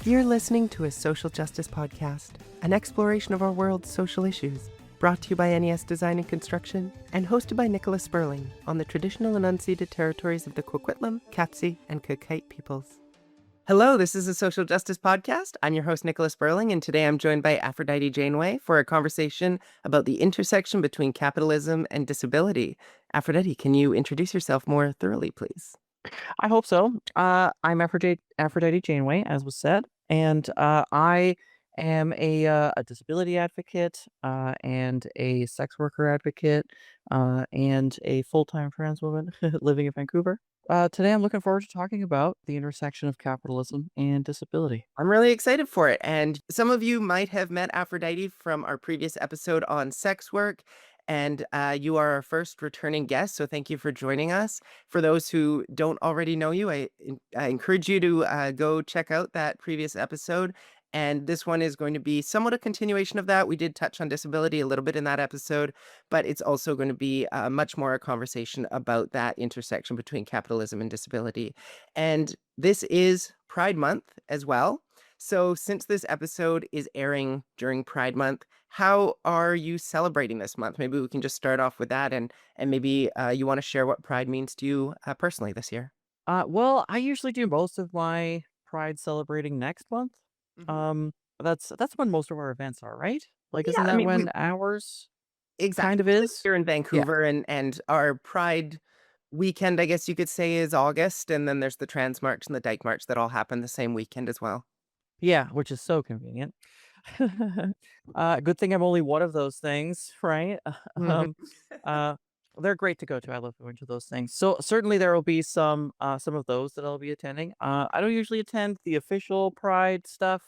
You're listening to a social justice podcast, an exploration of our world's social issues, brought to you by NES Design and Construction and hosted by NICOLA SPURLING on the traditional and unceded territories of the Kwikwetlem, Katzie, and Qayqayt peoples. Hello, this is a social justice podcast. I'm your host, NICOLA SPURLING, and today I'm joined by Aphrodite Janeway for a conversation about the intersection between capitalism and disability. Aphrodite, can you introduce yourself more thoroughly, please? I hope so. I'm Aphrodite Janeway, as was said, and I am a disability advocate and a sex worker advocate and a full-time trans woman living in Vancouver. Today, I'm looking forward to talking about the intersection of capitalism and disability. I'm really excited for it. And some of you might have met Aphrodite from our previous episode on sex work. And you are our first returning guest, so thank you for joining us. For those who don't already know you, I encourage you to go check out that previous episode. And this one is going to be somewhat a continuation of that. We did touch on disability a little bit in that episode, but it's also going to be much more a conversation about that intersection between capitalism and disability. And this is Pride Month as well. So since this episode is airing during Pride Month, how are you celebrating this month? Maybe we can just start off with that, and maybe you want to share what Pride means to you personally this year. Well, I usually do most of my Pride celebrating next month. Mhm. That's when most of our events are, right? Like, Yeah, isn't I that mean, when ours exactly. kind of We live is? here in Yeah. Vancouver, and our Pride weekend, I guess you could say, is August, and then there's the Trans March and the Dyke March that all happen the same weekend as well. Yeah, which is so convenient. Good thing I'm only one of those things, right? Mhm. Um, uh, they're great to go to. I love going to those things. So certainly there will be some of those that I'll be attending. I don't usually attend the official Pride stuff.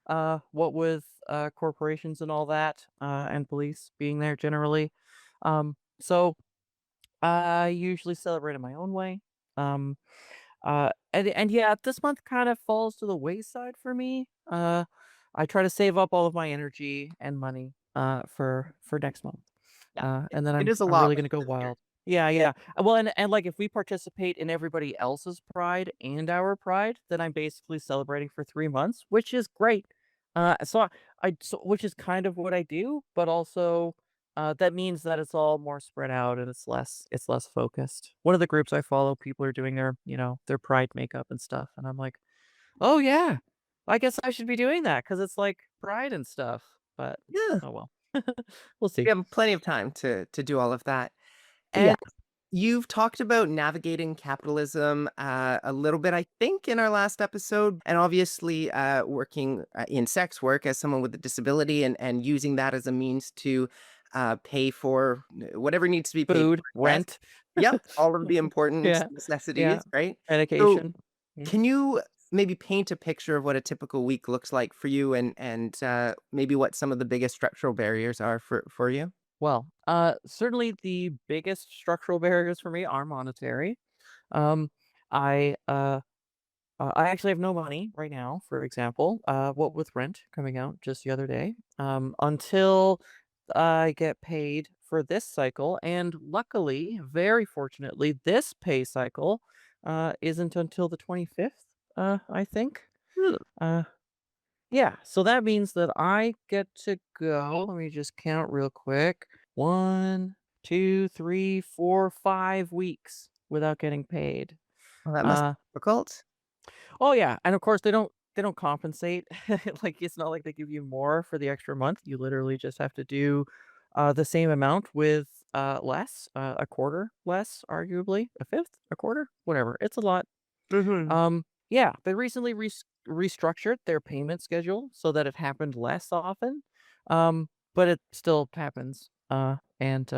What with corporations and all that, and police being there generally. So I usually celebrate in my own way. Um, and yeah, this month kind of falls to the wayside for me. I try to save up all of my energy and money for next month. Yeah, And then it I'm is a I'm lot really like gonna go this year. wild. Yeah, yeah. Well, and like if we participate in everybody else's pride and our pride, then I'm basically celebrating for 3 months, which is great. So which is kind of what I do, but also that means that it's all more spread out and it's less focused. One of the groups I follow, people are doing their pride makeup and stuff, and I'm like, oh yeah, I guess I should be doing that because it's like pride and stuff. But Yeah, oh well, we'll see. we have plenty of time to do all of that. Yeah. And you've talked about navigating capitalism a little bit, I think, in our last episode, and obviously working in sex work as someone with a disability and using that as a means to pay for whatever needs to be paid Food, for. Yes. rent. Yep. All of the important Yeah, yeah, necessities, right? So medication. Mhm. can you maybe paint a picture of what a typical week looks like for you and maybe what some of the biggest structural barriers are for you? Well, certainly the biggest structural barriers for me are monetary. Um, I I actually have no money right now, for example, what with rent coming out just the other day, until I get paid for this cycle. And luckily, very fortunately, this pay cycle isn't until the 25th, I think. Hmm. Uh, yeah, so that means that I get to go. Let me just count real quick. 1, 2, 3, 4, 5 weeks without getting paid. Well, that must Uh, be difficult. Oh yeah, and of course they don't compensate. Like it's not like they give you more for the extra month. You literally just have to do the same amount with less, a quarter less, arguably, a fifth, a quarter, whatever. It's a lot. Hmm. Yeah, they recently restructured their payment schedule so that it happened less often. But it still happens. And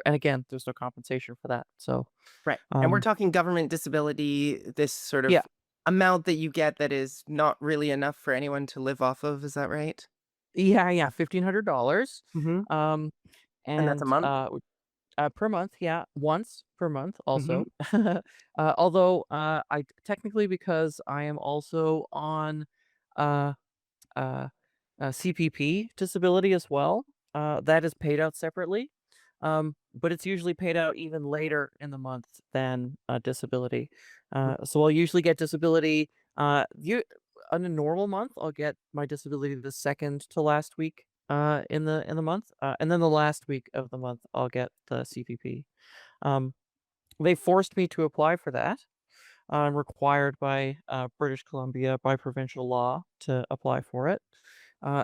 again, there's no compensation for that. So, Right. And we're um, talking government disability, this sort yeah, of amount that you get that is not really enough for anyone to live off of. Is that right? yeah, $1,500. Hmm. Um, And that's a and month? per month, yeah, once per month Hmm. also. Although I technically, because I am also on uh, uh, CPP disability as well, that is paid out separately. But it's usually paid out even later in the month than disability. So I'll usually get disability. on a normal month, I'll get my disability the second to last week in the month, and then the last week of the month I'll get the CPP. Um, they forced me to apply for that. I'm required by British Columbia by provincial law to apply for it.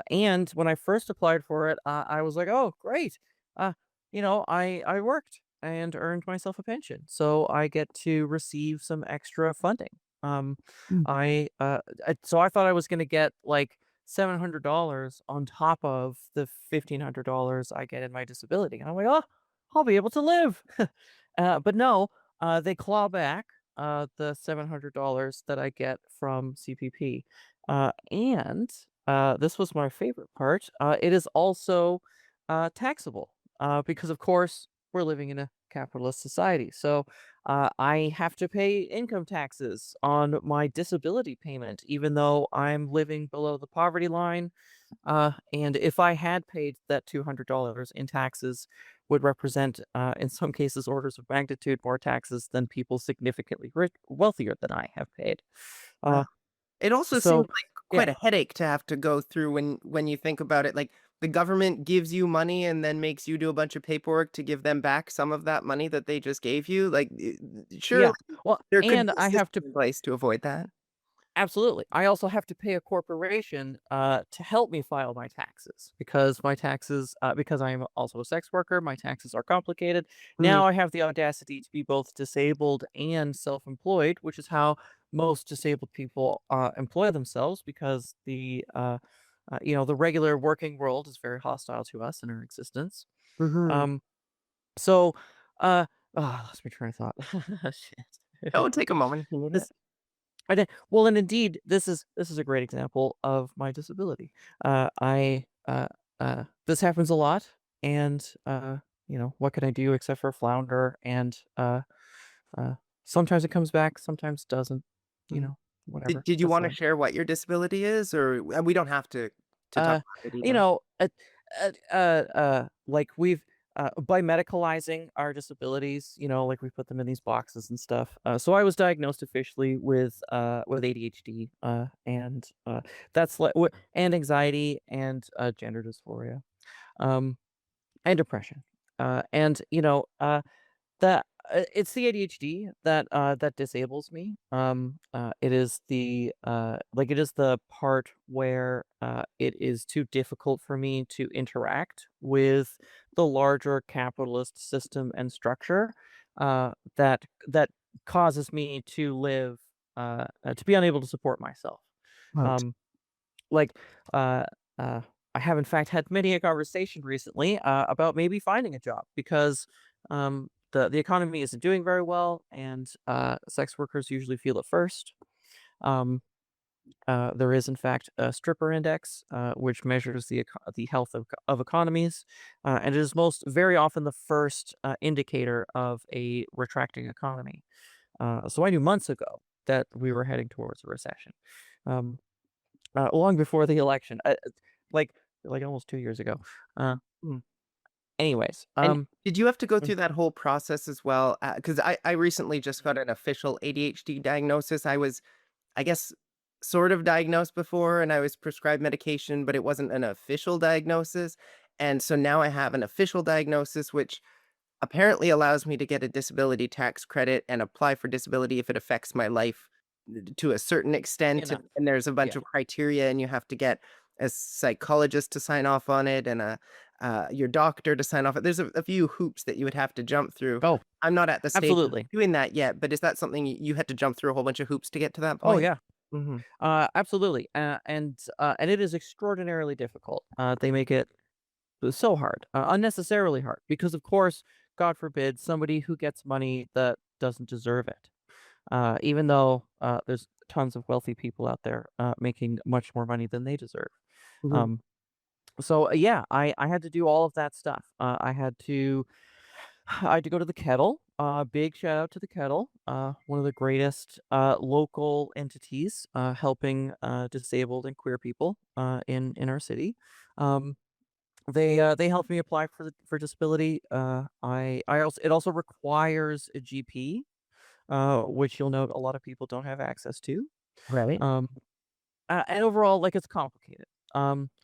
And when I first applied for it, I was like, "Oh, great! Uh, I worked and earned myself a pension, so I get to receive some extra funding." Um, Mm. so I thought I was going to get like $700 on top of the $1,500 I get in my disability, and I'm like, "Oh, I'll be able to live." But no, they claw back the $700 that I get from CPP. And this was my favorite part. It is also taxable because, of course, we're living in a capitalist society. So I have to pay income taxes on my disability payment, even though I'm living below the poverty line. And if I had paid that $200 in taxes, would represent, in some cases, orders of magnitude more taxes than people significantly wealthier than I have paid. Wow. Uh, It also seems so, like yeah, quite a headache to have to go through when you think about it. Like, the government gives you money and then makes you do a bunch of paperwork to give them back some of that money that they just gave you. Like, surely yeah. Well, there could and be a I have system to in place to avoid that. absolutely. I also have to pay a corporation to help me file my taxes because because I am also a sex worker, my taxes are complicated. Mhm, Now I have the audacity to be both disabled and self-employed, which is how most disabled people employ themselves because the regular working world is very hostile to us and our existence. mhm. Um, so, lost my train of thought. Shit. Oh, take a moment if you need it. This I did well, and indeed, this is a great example of my disability. I this happens a lot, and what can I do except for flounder? And uh, sometimes it comes back, sometimes doesn't. You Mhm. know, Did whatever. did you That's wanna life. share what your disability is? Or we don't have to talk Uh, about it you either. know, uh, like we've by medicalizing our disabilities, like we put them in these boxes and stuff. So I was diagnosed officially with ADHD, and that's and anxiety and gender dysphoria, um, and depression, and it's the ADHD that disables me. It is the part where it is too difficult for me to interact with the larger capitalist system and structure that causes me to be unable to support myself. Right. Um, like, uh, uh, I have in fact had many a conversation recently about maybe finding a job because the economy isn't doing very well, and sex workers usually feel it first. Um, there is in fact a stripper index, which measures the health of economies, and it is most very often the first indicator of a retracting economy. So I knew months ago that we were heading towards a recession. Um, long before the election, like like almost 2 years ago. Uh, Mm. anyways, And did you have to go mm, through that whole process as well? Because I recently just got an official ADHD diagnosis. I was, I guess, sort of diagnosed before, and I was prescribed medication, but it wasn't an official diagnosis. And so now I have an official diagnosis, which apparently allows me to get a disability tax credit and apply for disability if it affects my life to a certain extent. enough. And there's a bunch Yeah. of criteria, and you have to get a psychologist to sign off on it and your doctor to sign off. There's a few hoops that you would have to jump through. Oh, I'm not at the stage of absolutely. doing that yet, but is that something you had to jump through a whole bunch of hoops to get to that Oh point? yeah. Mhm. Absolutely. And it is extraordinarily difficult. They make it so hard, unnecessarily hard, because of course, God forbid, somebody who gets money that doesn't deserve it. Even though there's tons of wealthy people out there making much more money than they deserve. Mhm. Um, so yeah, I had to do all of that stuff. I had to go to the Kettle. Big shout out to the Kettle, one of the greatest local entities helping disabled and queer people in our city. Um, they helped me apply for disability. I also it also requires a GP, which you'll note a lot of people don't have access to. Right. Um, and overall, like, it's complicated.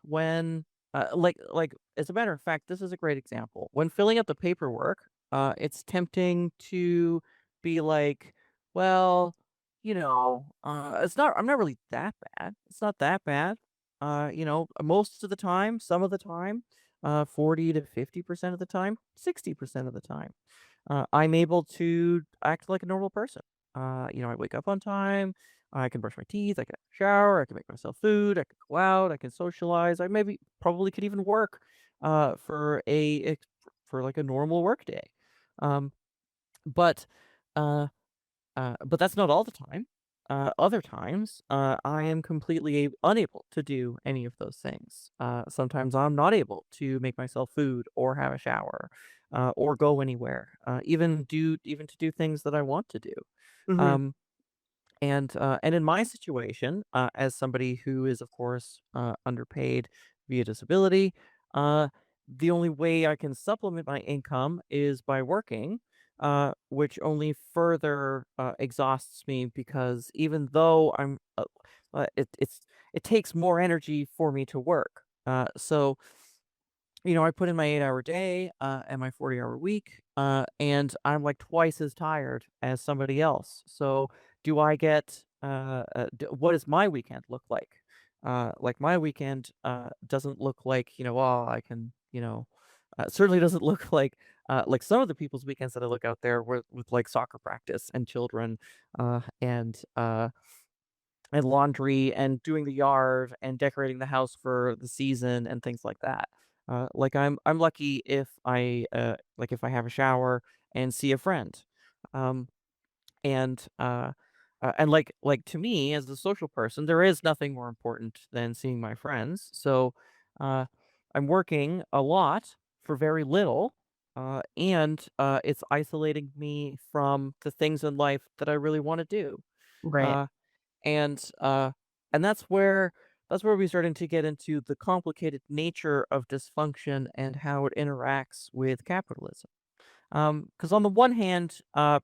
When like as a matter of fact, this is a great example. When filling out the paperwork, it's tempting to be like, well, it's not. I'm not really that bad. It's not that bad. Most of the time, some of the time, 40 to 50% of the time, 60% of the time, I'm able to act like a normal person. I wake up on time. I can brush my teeth. I can shower. I can make myself food. I can go out. I can socialize. I maybe probably could even work for like a normal work day. Um, but uh, but that's not all the time. Other times, I am completely unable to do any of those things. Sometimes I'm not able to make myself food or have a shower, or go anywhere, even to do things that I want to do. Mhm. Um, and in my situation, as somebody who is, of course, underpaid via disability, uh, the only way I can supplement my income is by working, which only further exhausts me because even though it takes more energy for me to work. I put in my 8-hour day, and my 40-hour week, and I'm, like, twice as tired as somebody else. So, do I get, d what does my weekend look like? Like, my weekend, doesn't look like, I can, certainly doesn't look like some of the people's weekends that I look out there with, like, soccer practice and children, and laundry and doing the yard and decorating the house for the season and things like that. I'm lucky if if I have a shower and see a friend. Um, and to me as a social person, there is nothing more important than seeing my friends. So uh, I'm working a lot for very little. And it's isolating me from the things in life that I really want to do. Right. Uh, and, uh, and that's where we starting to get into the complicated nature of dysfunction and how it interacts with capitalism. Because on the one hand,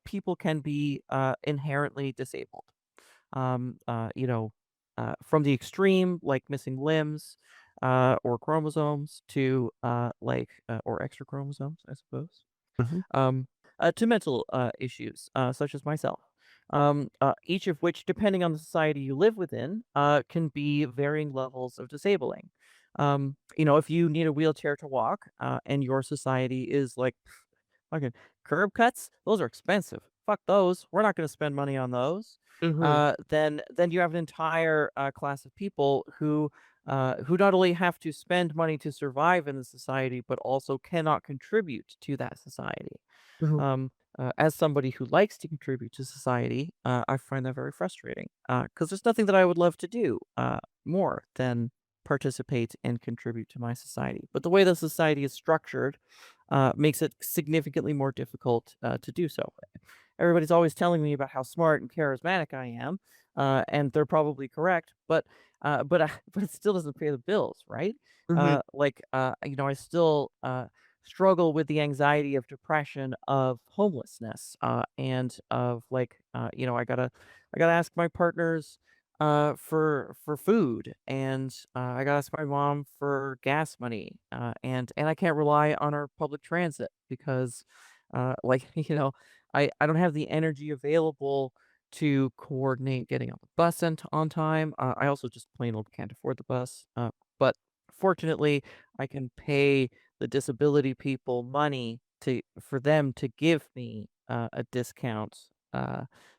people can be inherently disabled. From the extreme, like missing limbs, or chromosomes, to or extra chromosomes, I suppose, Mhm. um, to mental issues, such as myself. Each of which, depending on the society you live within, can be varying levels of disabling. If you need a wheelchair to walk, and your society is like, fucking curb cuts, those are expensive. Fuck those. We're not going to spend money on those. Mhm. Then you have an entire class of people who not only have to spend money to survive in the society, but also cannot contribute to that society. Mhm. As somebody who likes to contribute to society, I find that very frustrating because there's nothing that I would love to do more than participate and contribute to my society. But the way the society is structured makes it significantly more difficult to do so. Everybody's always telling me about how smart and charismatic I am, and they're probably correct. But it still doesn't pay the bills, right? Mhm. I still struggle with the anxiety of depression, of homelessness, and of I gotta ask my partners for food, and I gotta ask my mom for gas money, and I can't rely on our public transit because, I don't have the energy available to coordinate getting on the bus on time. I also just plain old can't afford the bus. But fortunately, I can pay the disability people money for them to give me a discount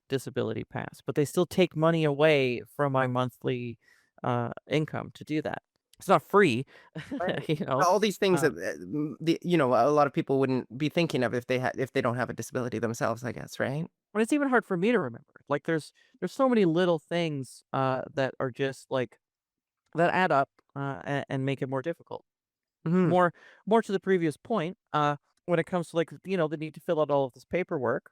disability pass, but they still take money away from my monthly income to do that. It's not free, Right. you know. All these things Uh, that, a lot of people wouldn't be thinking of if they don't have a disability themselves, I guess, right? and it's even hard for me to remember. Like there's so many little things that are just like that add up and make it more difficult. Mhm. More to the previous point, when it comes to like the need to fill out all of this paperwork,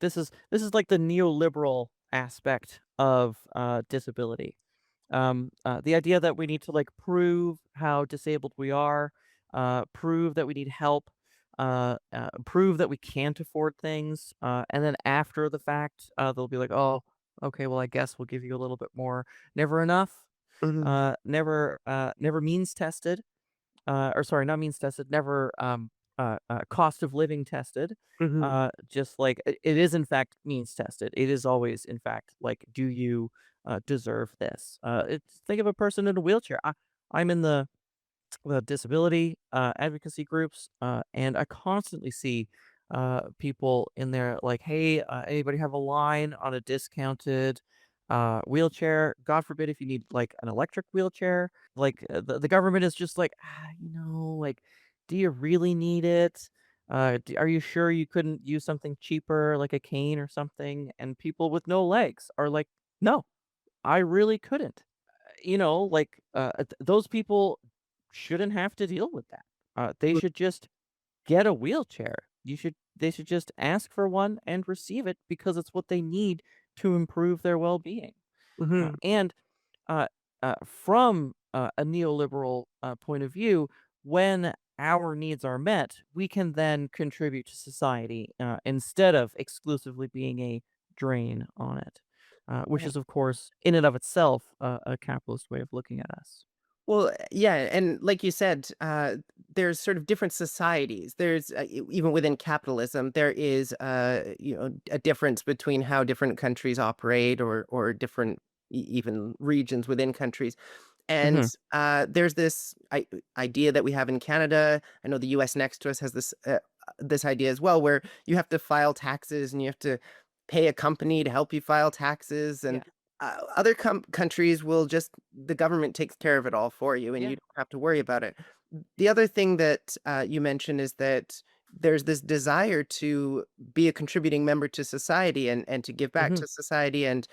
this is like the neoliberal aspect of disability. The idea that we need to like prove how disabled we are, prove that we need help, prove that we can't afford things, and then after the fact, they'll be like, "Oh, Okay, well, I guess we'll give you a little bit more. Never enough. Mhm, Never means tested. Or sorry, not means tested. Never cost of living tested. mhm, Just like it is in fact means tested. It is always in fact like, do you deserve this? Think of a person in a wheelchair. I'm in the disability advocacy groups, and I constantly see people in there like, "Hey, anybody have a line on a discounted wheelchair? God forbid if you need like an electric wheelchair." Like the government is just like, like, do you really need it? Are you sure you couldn't use something cheaper, like a cane or something? And people with no legs are like, no, I really couldn't. Those people shouldn't have to deal with that. They should just get a wheelchair. They should just ask for one and receive it because it's what they need to improve their well-being. mhm, And uh, from a neoliberal point of view, when our needs are met, we can then contribute to society instead of exclusively being a drain on it, which yeah. is, of course, in and of itself, a capitalist way of looking at us. Well, yeah, and like you said, there's sort of different societies. There's even within capitalism, there is a difference between how different countries operate, or different even regions within countries. And Hmm. there's this idea that we have in Canada. I know the U.S. next to us has this idea as well, where you have to file taxes and you have to pay a company to help you file taxes, and Yeah. other countries will just the government takes care of it all for you, and Yeah. you don't have to worry about it. The other thing that you mentioned is that there's this desire to be a contributing member to society, and to give back Hmm. to society, and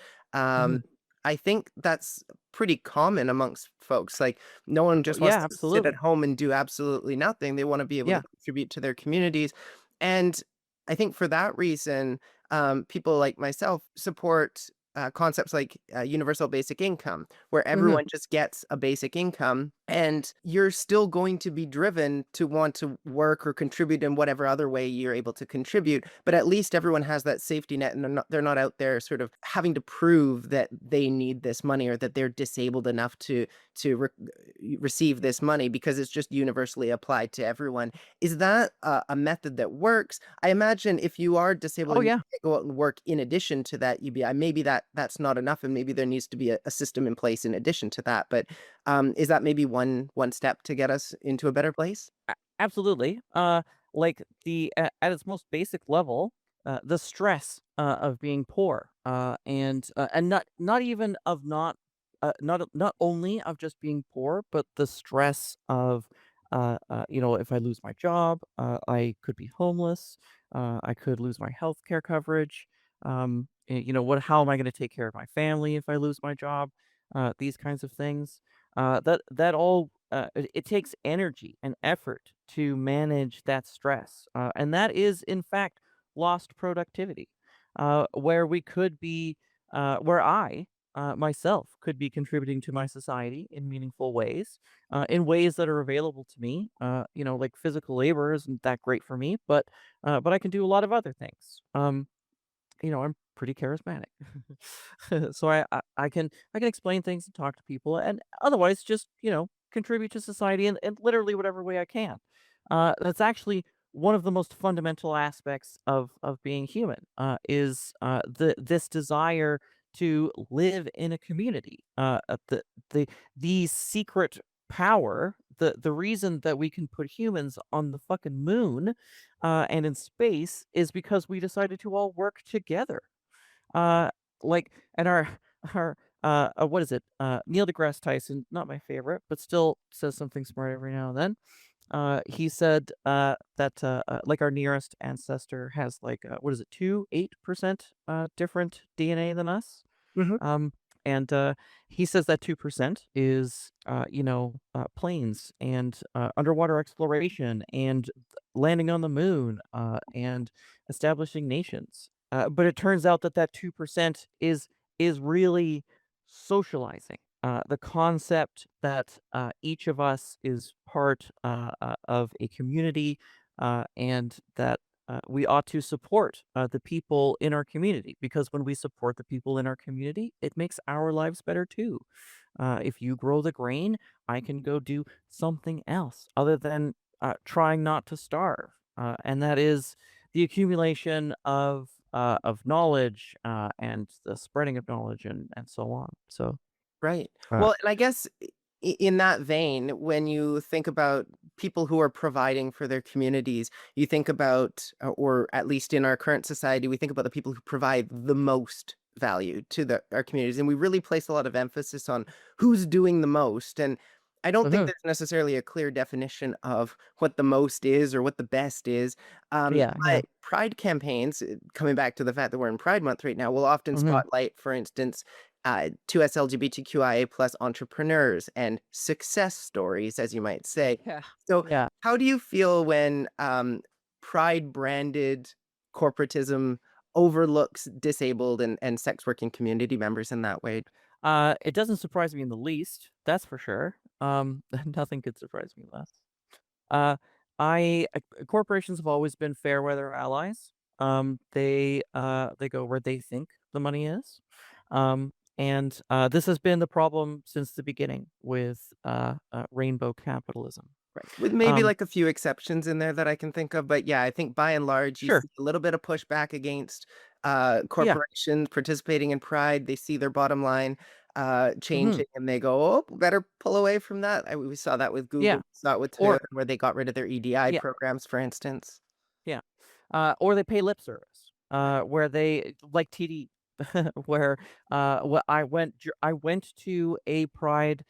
Hmm. I think that's pretty common amongst folks. Like, no one just wants Yeah. to sit at Absolutely. home and do absolutely nothing. They want to be able to Yeah. contribute to their communities, and I think for that reason, people like myself support concepts like universal basic income, where Hmm. everyone just gets a basic income, and you're still going to be driven to want to work or contribute in whatever other way you're able to contribute. But at least everyone has that safety net, and they're not out there sort of having to prove that they need this money, or that they're disabled enough to receive this money, because it's just universally applied to everyone. Is that a method that works? I imagine if you are disabled Oh and you yeah. can't go out and work in addition to that UBI, maybe that's not enough, and maybe there needs to be a system in place in addition to that. But is that maybe one step to get us into a better place? Absolutely. Like at its most basic level, the stress of being poor, and not even of not only of just being poor, but the stress of if I lose my job, I could be homeless. I could lose my health care coverage. What? How am I going to take care of my family if I lose my job? These kinds of things. That all it takes energy and effort to manage that stress, and that is in fact lost productivity, where we could be, where I myself could be contributing to my society in meaningful ways, in ways that are available to me. Like physical labor isn't that great for me, but I can do a lot of other things. I'm pretty charismatic. So I can explain things and talk to people and otherwise just, contribute to society in literally whatever way I can. That's actually one of the most fundamental aspects of being human, is this desire to live in a community. The secret power, the reason that we can put humans on the fucking moon and in space is because we decided to all work together. Uh, and our what is it? Neil deGrasse Tyson, not my favorite, but still says something smart every now and then. He said that like our nearest ancestor has like what is it, 8% different DNA than us. Mhm. Um, and he says that 2% is, planes and underwater exploration and landing on the moon and establishing nations. But it turns out that that 2% is really socializing. The concept that each of us is part of a community, and that we ought to support the people in our community, because when we support the people in our community, it makes our lives better too. If you grow the grain, I can go do something else other than trying not to starve, and that is the accumulation of knowledge and the spreading of knowledge and so on. So, Right. uh, Well, and I guess in that vein, when you think about people who are providing for their communities, you think about, or at least in our current society, we think about the people who provide the most value to our communities. And we really place a lot of emphasis on who's doing the most. And I don't think mhm. there's necessarily a clear definition of what the most is or what the best is. Yeah, yeah. But pride campaigns, coming back to the fact that we're in Pride Month right now, will often Hmm. spotlight, for instance, 2S LGBTQIA plus entrepreneurs and success stories, as you might say. Yeah. So, Yeah. how do you feel when Pride branded corporatism overlooks disabled and sex working community members in that way? It doesn't surprise me in the least, that's for sure. Nothing could surprise me less. Uh, corporations have always been fair weather allies. They go where they think the money is. And this has been the problem since the beginning with rainbow capitalism. Right. With maybe Um, like a few exceptions in there that I can think of. But yeah, I think by and large, you sure. see a little bit of pushback against Yeah. corporations participating in Pride. They see their bottom line Hmm. changing and they go, oh, better pull away from that. We saw that with Google, Yeah. we saw it with Toyota, Or where they got rid of their EDI yeah. programs, for instance. Yeah. Or they pay lip service, where they like TD, where I went to a pride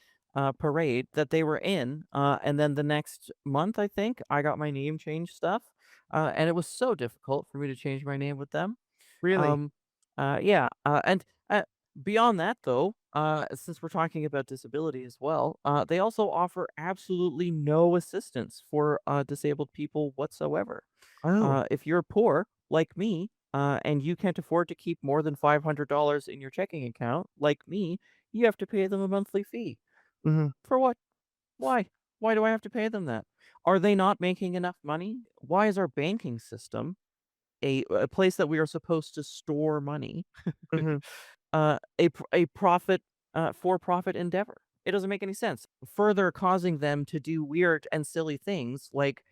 parade that they were in, and then the next month, I think, I got my name changed stuff, and it was so difficult for me to change my name with them. Really? Um, yeah, and beyond that, though, since we're talking about disability as well, they also offer absolutely no assistance for disabled people whatsoever. Oh. If you're poor, like me, and you can't afford to keep more than $500 in your checking account, like me, you have to pay them a monthly fee. Hmm. For what? Why? Why do I have to pay them that? Are they not making enough money? Why is our banking system a place that we are supposed to store money, Hmm. a profit for-profit endeavor? It doesn't make any sense. Further causing them to do weird and silly things like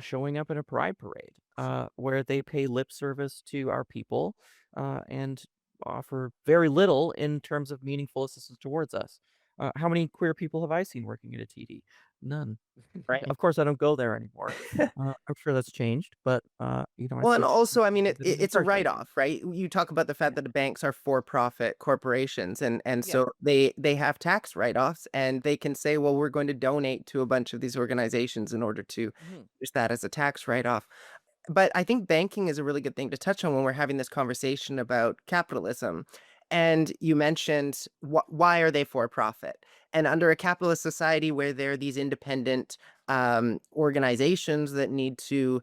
showing up in a pride parade, where they pay lip service to our people and offer very little in terms of meaningful assistance towards us. How many queer people have I seen working at a TD? None. Right. Of course, I don't go there anymore. I'm sure that's changed, but I Well, and still also, I mean, didn't even it's a charge that. write-off, right? You talk about the fact Yeah. that the banks are for-profit corporations, and Yeah. so they have tax write-offs, and they can say, well, we're going to donate to a bunch of these organizations in order to Mhm. use that as a tax write-off. But I think banking is a really good thing to touch on when we're having this conversation about capitalism. And you mentioned why are they for profit? And under a capitalist society where there are these independent organizations that need to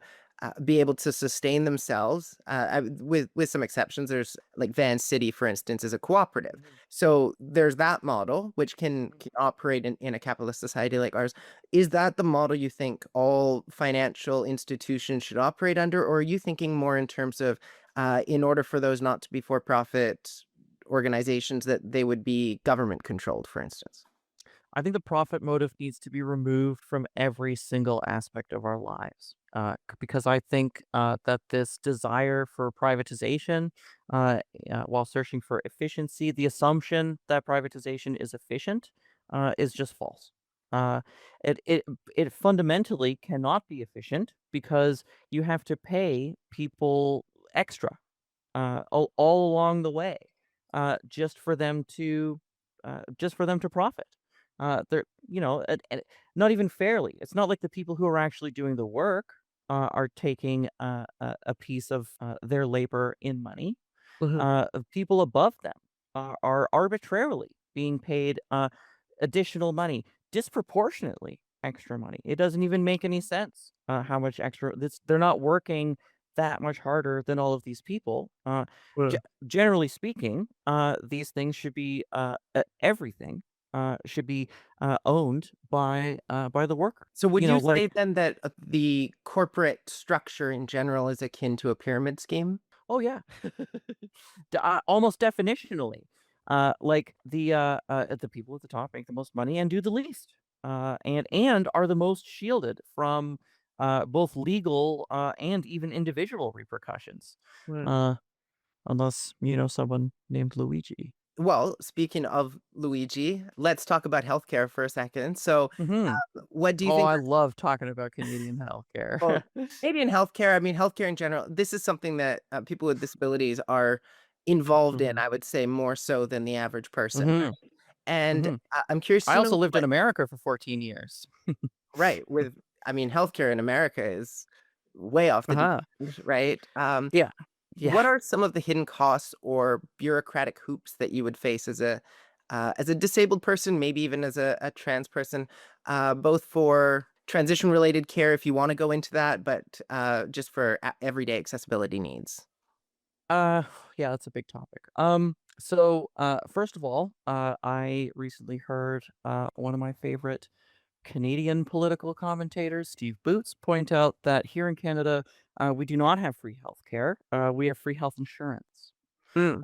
be able to sustain themselves, with some exceptions, there's like Van City, for instance, is a cooperative. Mhm. So there's that model which can operate in a capitalist society like ours. Is that the model you think all financial institutions should operate under, or are you thinking more in terms of, in order for those not to be for-profit organizations, that they would be government controlled, for instance? I think the profit motive needs to be removed from every single aspect of our lives. Because I think that this desire for privatization, while searching for efficiency, the assumption that privatization is efficient, is just false. Uh, it, it it fundamentally cannot be efficient because you have to pay people extra all along the way, just for them to profit. They're not even fairly. It's not like the people who are actually doing the work are taking a piece of their labor in money. Mhm. People above them are arbitrarily being paid additional money, disproportionately extra money. It doesn't even make any sense how much extra. They're not working that much harder than all of these people. Ge- Well, Generally speaking, these things should be everything. should be owned by the worker. So would You know, you like say then that the corporate structure in general is akin to a pyramid scheme? oh yeah, almost definitionally, like the people at the top make the most money and do the least, and are the most shielded from both legal and even individual repercussions, Hmm. uh, unless someone named Luigi. Well, speaking of Luigi, let's talk about healthcare for a second. So, Hmm. what do you Oh, think I love talking about Canadian healthcare. well, Canadian healthcare, I mean, healthcare in general, this is something that people with disabilities are involved in, hmm I would say more so than the average person. hmm And hmm I'm curious I to also know lived in what, America for 14 years. right, with, I mean, healthcare in America is way off the deep Uh-huh. end, right? Yeah. Yeah. What are some of the hidden costs or bureaucratic hoops that you would face as a disabled person, maybe even as a trans person, both for transition related care, if you want to go into that, but just for everyday accessibility needs? Uh, yeah, that's a big topic. So first of all, I recently heard one of my favorite Canadian political commentators, Steve Boots, point out that here in Canada, we do not have free health care. We have free health insurance. Mm,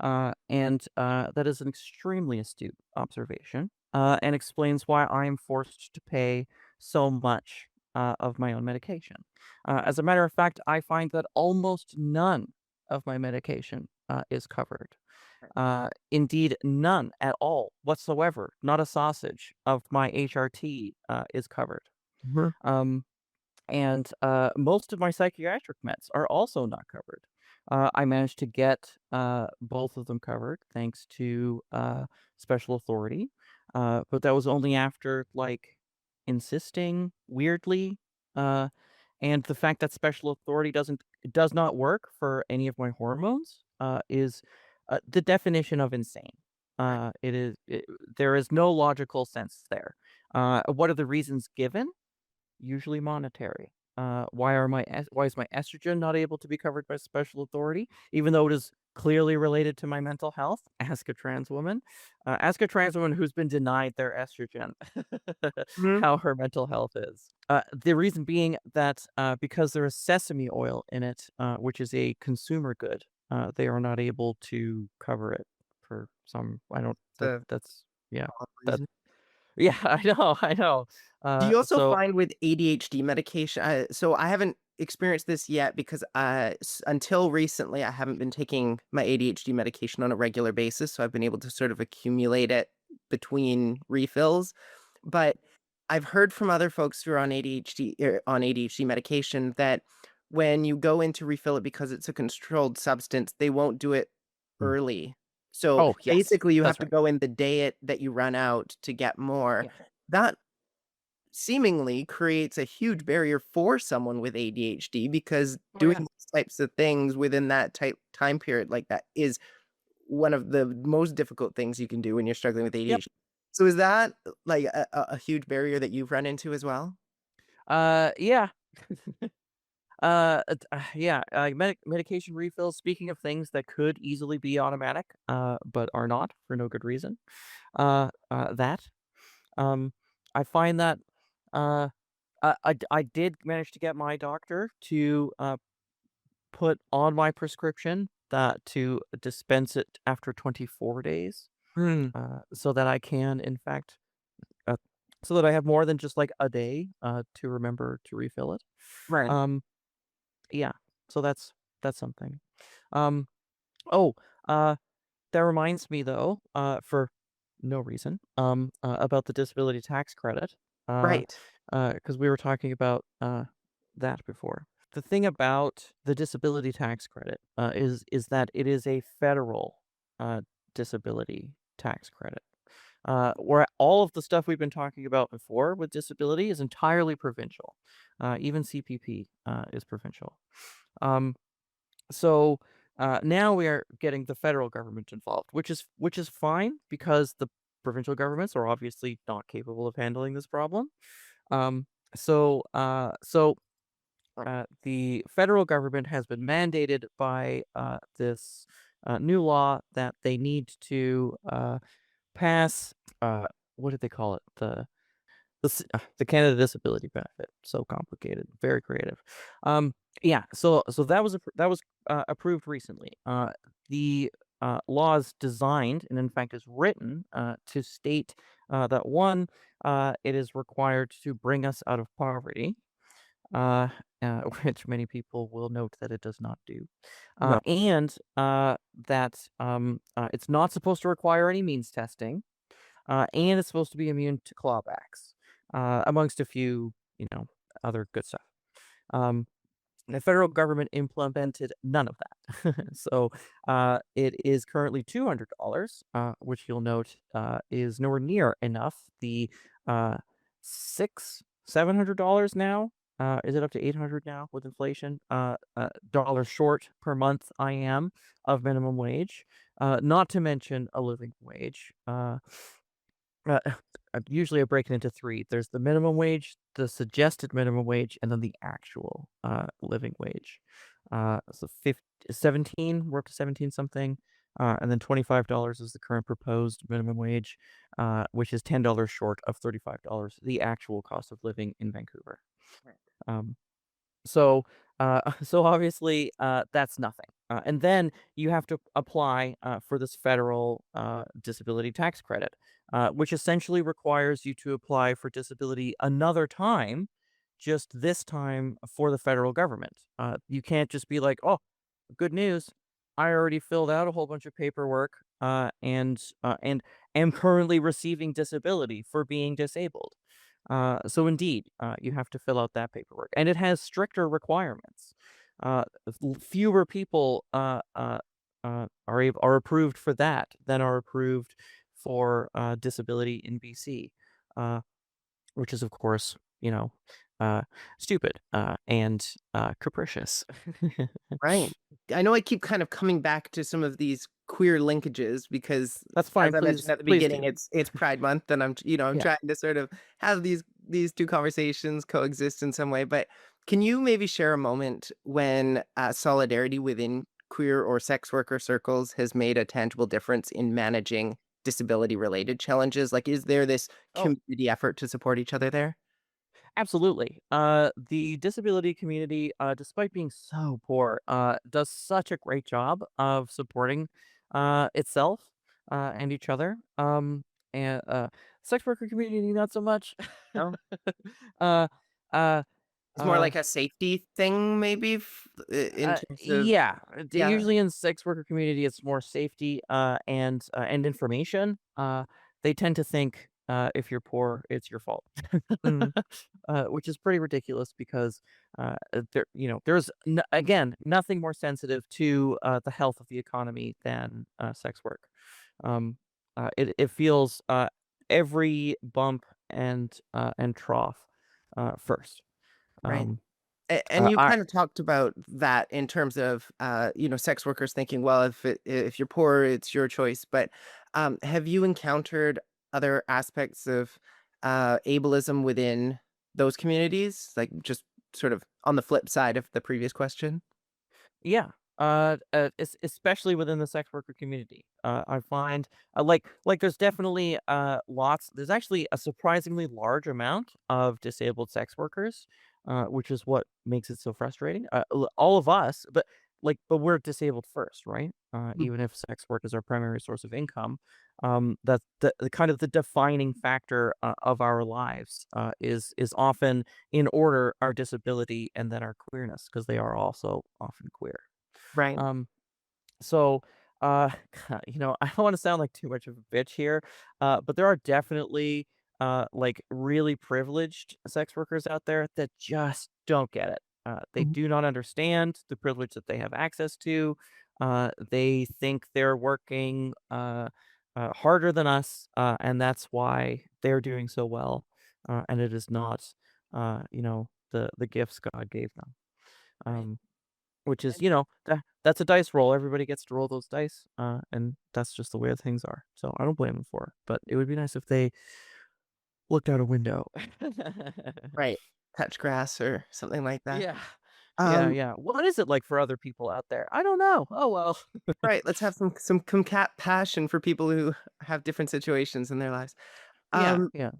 And that is an extremely astute observation, and explains why I am forced to pay so much of my own medication. As a matter of fact, I find that almost none of my medication is covered. Indeed, none at all whatsoever, not a sausage of my HRT is covered. mhm. Um, and most of my psychiatric meds are also not covered. I managed to get both of them covered thanks to special authority, but that was only after like insisting weirdly, uh, and the fact that special authority does not work for any of my hormones is the definition of insane. There is no logical sense there. What are the reasons given? Usually monetary. Why is my estrogen not able to be covered by special authority, even though it is clearly related to my mental health? Ask a trans woman. Ask a trans woman who's been denied their estrogen Mhm. how her mental health is. The reason being that because there is sesame oil in it, which is a consumer good, they are not able to cover it for some. I don't. The That's yeah. valid That reason. yeah. I know. I know. Do you also So. find with ADHD medication, so I haven't experienced this yet because until recently, I haven't been taking my ADHD medication on a regular basis. So I've been able to sort of accumulate it between refills. But I've heard from other folks who are on ADHD medication that when you go in to refill it because it's a controlled substance, they won't do it Mm. early. So Oh, yes. basically, you have That's to right. go in the day that you run out to get more. Yeah. That seemingly creates a huge barrier for someone with ADHD because Oh, doing yeah. these types of things within that type time period like that is one of the most difficult things you can do when you're struggling with Yep. ADHD. So is that like a huge barrier that you've run into as well? Yeah. Yeah, medication refills, speaking of things that could easily be automatic, but are not for no good reason, that, um, I find that, uh, I did manage to get my doctor to, put on my prescription that to dispense it after 24 days, Mm, so that I can, in fact, uh, so that I have more than just, like, a day, to remember to refill it. right. Um, yeah, so that's something. Um, oh, uh, that reminds me though, for no reason, about the disability tax credit, uh, Right. because we were talking about, that before. The thing about the disability tax credit, is that it is a federal, disability tax credit. Where all of the stuff we've been talking about before with disability is entirely provincial. Even CPP is provincial. Um, so now we are getting the federal government involved, which is fine because the provincial governments are obviously not capable of handling this problem. Um, so the federal government has been mandated by this new law that they need to pass. what did they call it? The Canada Disability Benefit. So complicated, very creative. Um, yeah, so that was approved recently. The law is designed and in fact is written to state that one, it is required to bring us out of poverty, uh, which many people will note that it does not do, No. and that it's not supposed to require any means testing, and it's supposed to be immune to clawbacks, amongst a few, other good stuff. Um, the federal government implemented none of that. So it is currently $200, which you'll note is nowhere near enough. The $700 now. Is it up to 800 now with inflation? Dollars short per month I am of minimum wage. Not to mention a living wage. Uh, Usually I break it into three. There's the minimum wage, the suggested minimum wage, and then the actual living wage. So 17, we're up to 17 something. And then $25 is the current proposed minimum wage, which is $10 short of $35, the actual cost of living in Vancouver. Right. Um, so, so obviously, that's nothing. And then you have to apply for this federal disability tax credit, which essentially requires you to apply for disability another time, just this time for the federal government. You can't just be like, "Oh, good news! I already filled out a whole bunch of paperwork and am currently receiving disability for being disabled." So indeed, you have to fill out that paperwork, and it has stricter requirements. Fewer people are approved for that than are approved for disability in BC, uh, which is of course, uh, stupid and capricious. Right. I know I keep kind of coming back to some of these queer linkages because, That's as fine. I mentioned Please, at the please beginning, do. it's Pride Month, and I'm Yeah. trying to sort of have these two conversations coexist in some way. But can you maybe share a moment when solidarity within queer or sex worker circles has made a tangible difference in managing disability related challenges? Like, is there this Oh, community effort to support each other there? absolutely. The disability community, despite being so poor, does such a great job of supporting itself and each other. And sex worker community, not so much. No, uh, uh, it's more uh, like a safety thing, maybe in terms of yeah. yeah. Usually in sex worker community, it's more safety and information. They tend to think if you're poor, it's your fault. Mhm. Which is pretty ridiculous because there's again nothing more sensitive to the health of the economy than sex work. Um, it feels every bump and trough first. Right. Um, And you I kind of talked about that in terms of, sex workers thinking, well, if you're poor, it's your choice. But have you encountered other aspects of ableism within those communities? Like just sort of on the flip side of the previous question? Yeah. Especially within the sex worker community, I find there's definitely lots. There's actually a surprisingly large amount of disabled sex workers, which is what makes it so frustrating. All of us, but we're disabled first, right? Mm. Even if sex work is our primary source of income, that's the kind of the defining factor of our lives is often in order our disability and then our queerness because they are also often queer. Right. Um, so, uh, I don't want to sound like too much of a bitch here, but there are definitely really privileged sex workers out there that just don't get it. They Mhm. do not understand the privilege that they have access to. They think they're working harder than us, and that's why they're doing so well. And it is not, the gifts God gave them. Right. Um, which is, And that's a dice roll. Everybody gets to roll those dice, and that's just the way things are. So I don't blame them for it. But it would be nice if they looked out a window. right. Touch grass or something like that. Yeah. Yeah, Um, yeah. What is it like for other people out there? I don't know. Oh well. right. Let's have some passion for people who have different situations in their lives. Yeah, Um, yeah.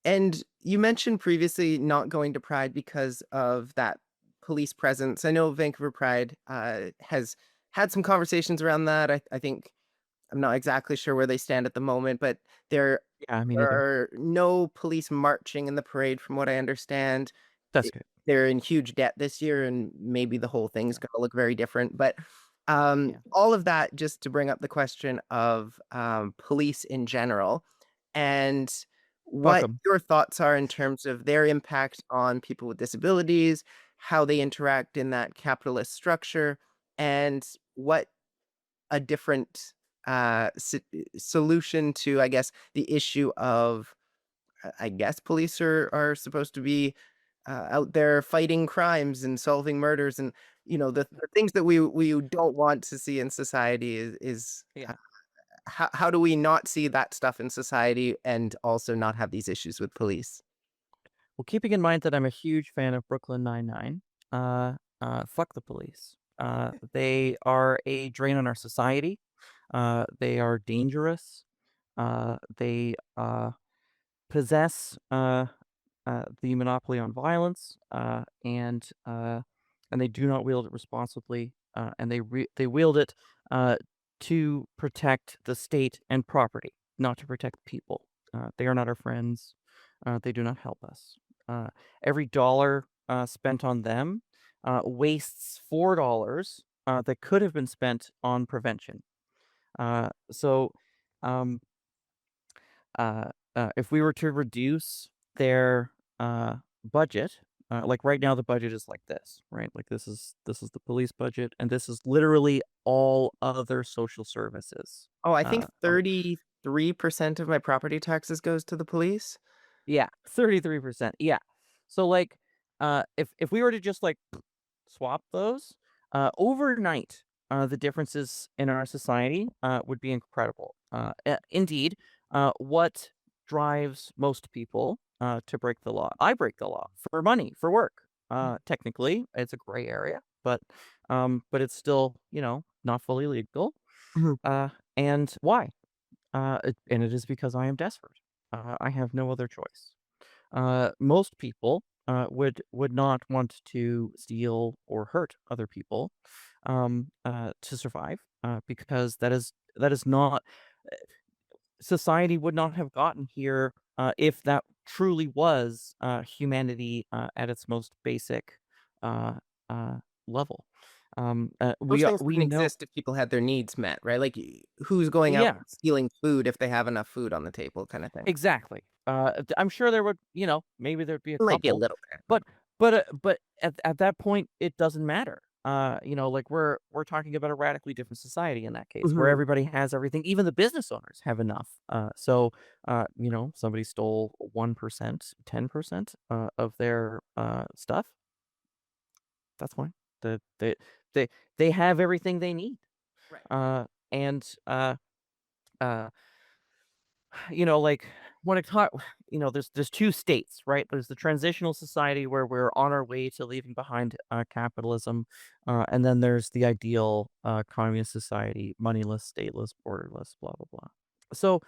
and you mentioned previously not going to Pride because of that police presence. I know Vancouver Pride has had some conversations around that. I think I'm not exactly sure where they stand at the moment, but there Yeah, me neither. are no police marching in the parade, from what I understand. That's It good. They're in huge debt this year, and maybe the whole thing's Yeah, gonna look very different, but, yeah. all of that just to bring up the question of, police in general, and Fuck what 'em. your thoughts are in terms of their impact on people with disabilities, how they interact in that capitalist structure, and what a different solution to, I guess, the issue of, I guess, police are supposed to be out there fighting crimes and solving murders, and the things that we don't want to see in society is Yeah. how do we not see that stuff in society and also not have these issues with police? Well, keeping in mind that I'm a huge fan of Brooklyn Nine-Nine, fuck the police. They are a drain on our society. They are dangerous. They possess the monopoly on violence, and they do not wield it responsibly, and they wield it uh, to protect the state and property, not to protect people. They are not our friends. They do not help us. Uh, every dollar spent on them wastes $4 that could have been spent on prevention. So, um, if we were to reduce their budget, like right now, the budget is like this, right? Like this is the police budget, and this is literally all other social services. Oh, I think Uh, um, 33% of my property taxes goes to the police. yeah, 33%. Yeah. So like, if we were to just like swap those overnight, the differences in our society would be incredible. Indeed, what drives most people to break the law? I break the law for money, for work. Technically, it's a gray area, but it's still, not fully legal. Mhm. Uh, and why? And it is because I am desperate. I have no other choice. Most people would not want to steal or hurt other people to survive, because that is not society would not have gotten here if that truly was humanity at its most basic uh, uh, level. Those things We wouldn't know, exist if people had their needs met, right? Like, who's going out yeah, and stealing food if they have enough food on the table, kind of thing. exactly. I'm sure there would, maybe there'd be a It might be a couple, little bit, but but but at that point, it doesn't matter. Like we're talking about a radically different society in that case, where Mhm. everybody has everything. Even the business owners have enough. So somebody stole 1%, 10% of their stuff. That's fine. The they they have everything they need. Right. And uh, like when it talk, there's two states, right? There's the transitional society where we're on our way to leaving behind capitalism, and then there's the ideal communist society, moneyless, stateless, borderless, blah blah blah. So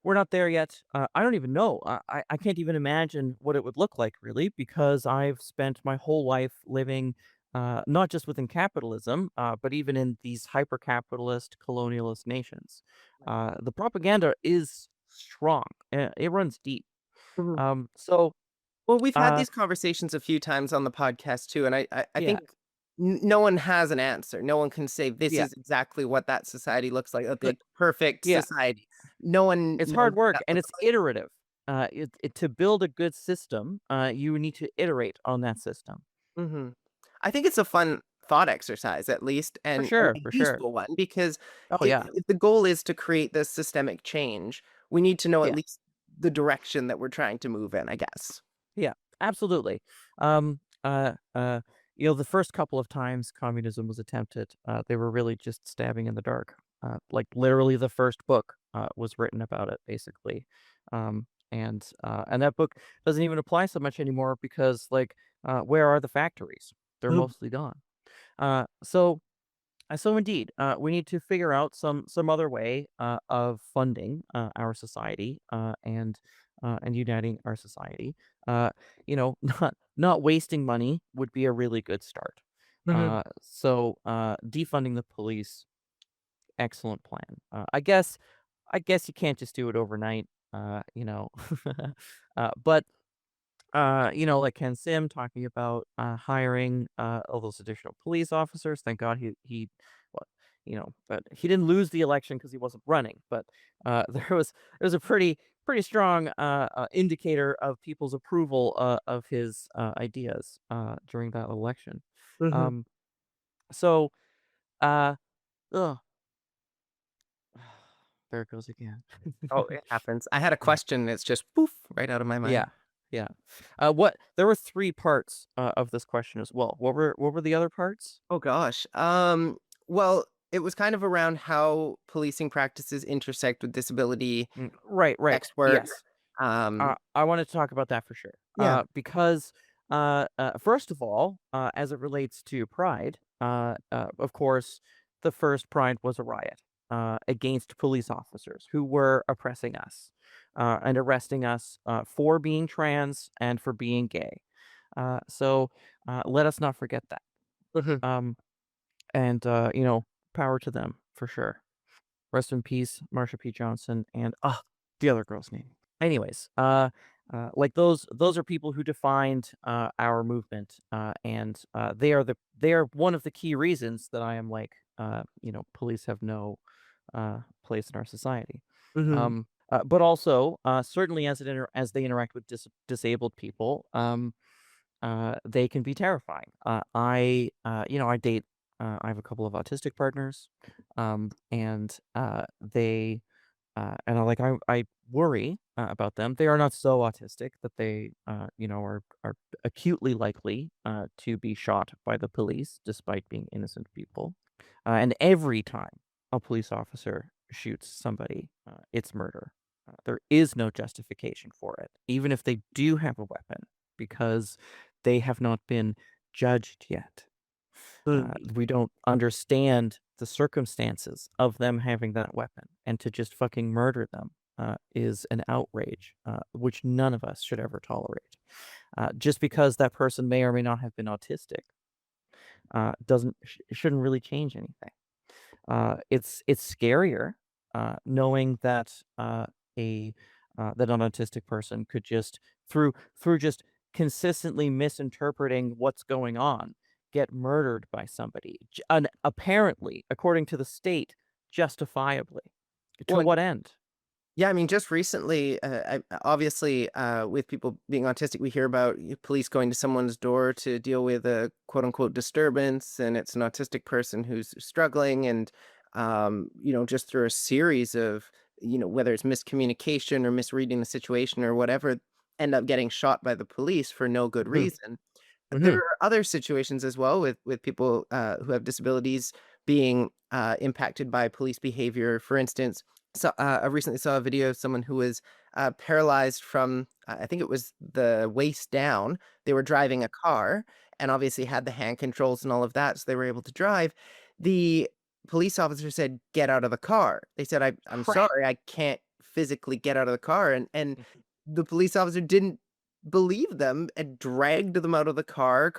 we're not there yet. I don't even know. I can't even imagine what it would look like really, because I've spent my whole life living. Not just within capitalism, but even in these hyper-capitalist colonialist nations. Right. The propaganda is strong. It runs deep. Mhm. So, Well, we've had uh, these conversations a few times on the podcast too, and I yeah, think no one has an answer. No one can say this yeah, is exactly what that society looks like, but the perfect yeah, society. No one it's knows hard what work that and looks it's like. iterative. To build a good system, you need to iterate on that system. Mhm. I think it's a fun thought exercise at least, and a For sure. useful one because Oh if yeah, if the goal is to create this systemic change, we need to know at yeah, least the direction that we're trying to move in, I guess. yeah, absolutely. Um, the first couple of times communism was attempted, they were really just stabbing in the dark. Like literally, the first book was written about it, basically, and that book doesn't even apply so much anymore because, like, where are the factories? They're Mhm. mostly gone. So So indeed, we need to figure out some other way of funding our society and uniting our society. Uh, not wasting money would be a really good start. Mhm. So defunding the police, excellent plan. I guess you can't just do it overnight. But like Ken Sim talking about hiring all those additional police officers. Thank God well, but he didn't lose the election because he wasn't running. But there was a pretty strong indicator of people's approval of his ideas during that election. Mhm. Um, so, uh, ugh, there it goes again. Oh, it happens. I had a question, it's just poof, right out of my Yeah, mind. yeah. What there were 3 parts, of this question as well. What were the other parts? Oh gosh. Well, it was kind of around how policing practices intersect with disability, Right, right. sex work. Yes. Um, I wanted to talk about that for sure. yeah. Because, first of all, as it relates to Pride, of course, the first Pride was a riot against police officers who were oppressing us and arresting us for being trans and for being gay. So let us not forget that. Mhm. Um, and power to them for sure. Rest in peace, Marsha P. Johnson, and the other girl's name. Anyways, like those are people who defined our movement, and they are one of the key reasons that I am like, police have no place in our society. Mhm. But also, certainly as they interact with disabled people, they can be terrifying. I date. I have a couple of autistic partners, and I worry about them. They are not so autistic that they, are acutely likely to be shot by the police, despite being innocent people. And every time a police officer shoots somebody, it's murder. There is no justification for it, even if they do have a weapon, because they have not been judged yet. Mm. We don't understand the circumstances of them having that weapon, and to just fucking murder them is an outrage, which none of us should ever tolerate. Just because that person may or may not have been autistic doesn't shouldn't really change anything. It's scarier knowing that a that an autistic person could just through just consistently misinterpreting what's going on get murdered by somebody, and apparently, according to the state, justifiably. To Well, what end? yeah, I mean, just recently, obviously, with people being autistic, we hear about police going to someone's door to deal with a quote unquote disturbance, and it's an autistic person who's struggling, and just through a series of, whether it's miscommunication or misreading the situation or whatever, end up getting shot by the police for no good Mhm, reason. There mhm, are other situations as well with people who have disabilities being impacted by police behavior. For instance, I recently saw a video of someone who was paralyzed from, I think it was the waist down. They were driving a car and obviously had the hand controls and all of that, so they were able to drive. The police officer said, "Get out of the car." They said, I'm Right. sorry, I can't physically get out of the car," and the police officer didn't believe them and dragged them out of the car,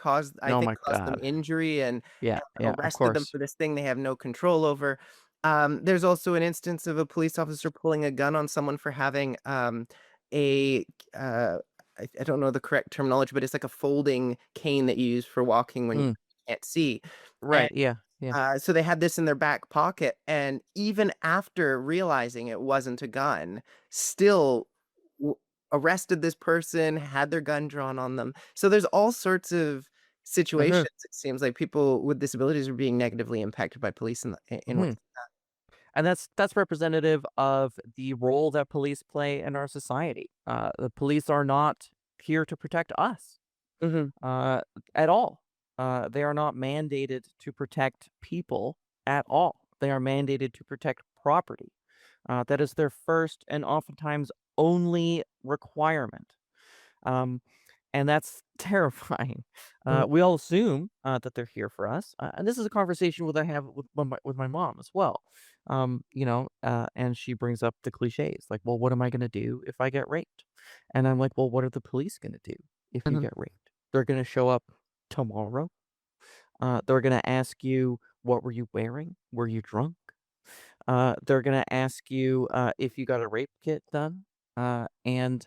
I Oh think my caused them god. injury Yeah, and yeah, of arrested them course. for this thing they have no control over. There's also an instance of a police officer pulling a gun on someone for having, a, uh, I don't know the correct terminology, but it's like a folding cane that you use for walking when you Mm, can't see, and right, yeah, yeah. so they had this in their back pocket, and even after realizing it wasn't a gun, still w arrested this person, had their gun drawn on them. So there's all sorts of Mhm, situations, it seems like people with disabilities are being negatively impacted by police in ways. mhm. And that's representative of the role that police play in our society. The police are not here to protect us Mhm, uh, at all. They are not mandated to protect people at all. They are mandated to protect property. That is their first and oftentimes only requirement. Um, and that's terrifying. Mhm. We all assume that they're here for us, and this is a conversation with I have with my mom as well. And she brings up the cliches like, "Well, what am I going to do if I get raped?" And I'm like, "Well, what are the police going to do if you Mhm. get raped? They're going to show up tomorrow. They're going to ask you, what were you wearing? Were you drunk? They're gonna ask you, if you got a rape kit done, and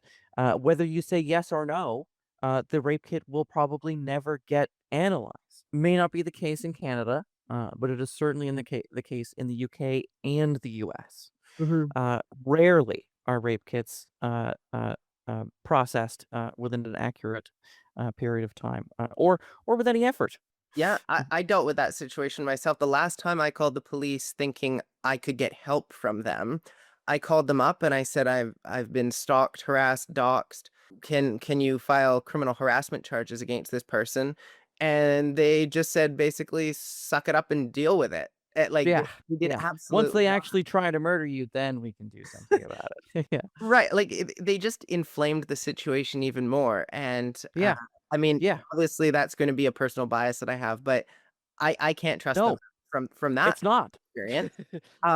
whether you say yes or no, the rape kit will probably never get analyzed. May not be the case in Canada, but it is certainly in the case in the UK and the US. Mhm. Rarely are rape kits processed within an accurate period of time, or with any effort. Yeah, I dealt with that situation myself. The last time I called the police thinking I could get help from them, I called them up and I said, I've been stalked, harassed, doxxed. Can you file criminal harassment charges against this person?" And they just said basically, "Suck it up and deal with it." Like Yeah, we did yeah. Once absolutely they not. actually try to murder you, then we can do something about it. Yeah. Right, like, they just inflamed the situation even more, and, Yeah, I mean, yeah. obviously, that's gonna be a personal bias that I have, but I can't trust them No, from that it's not. experience.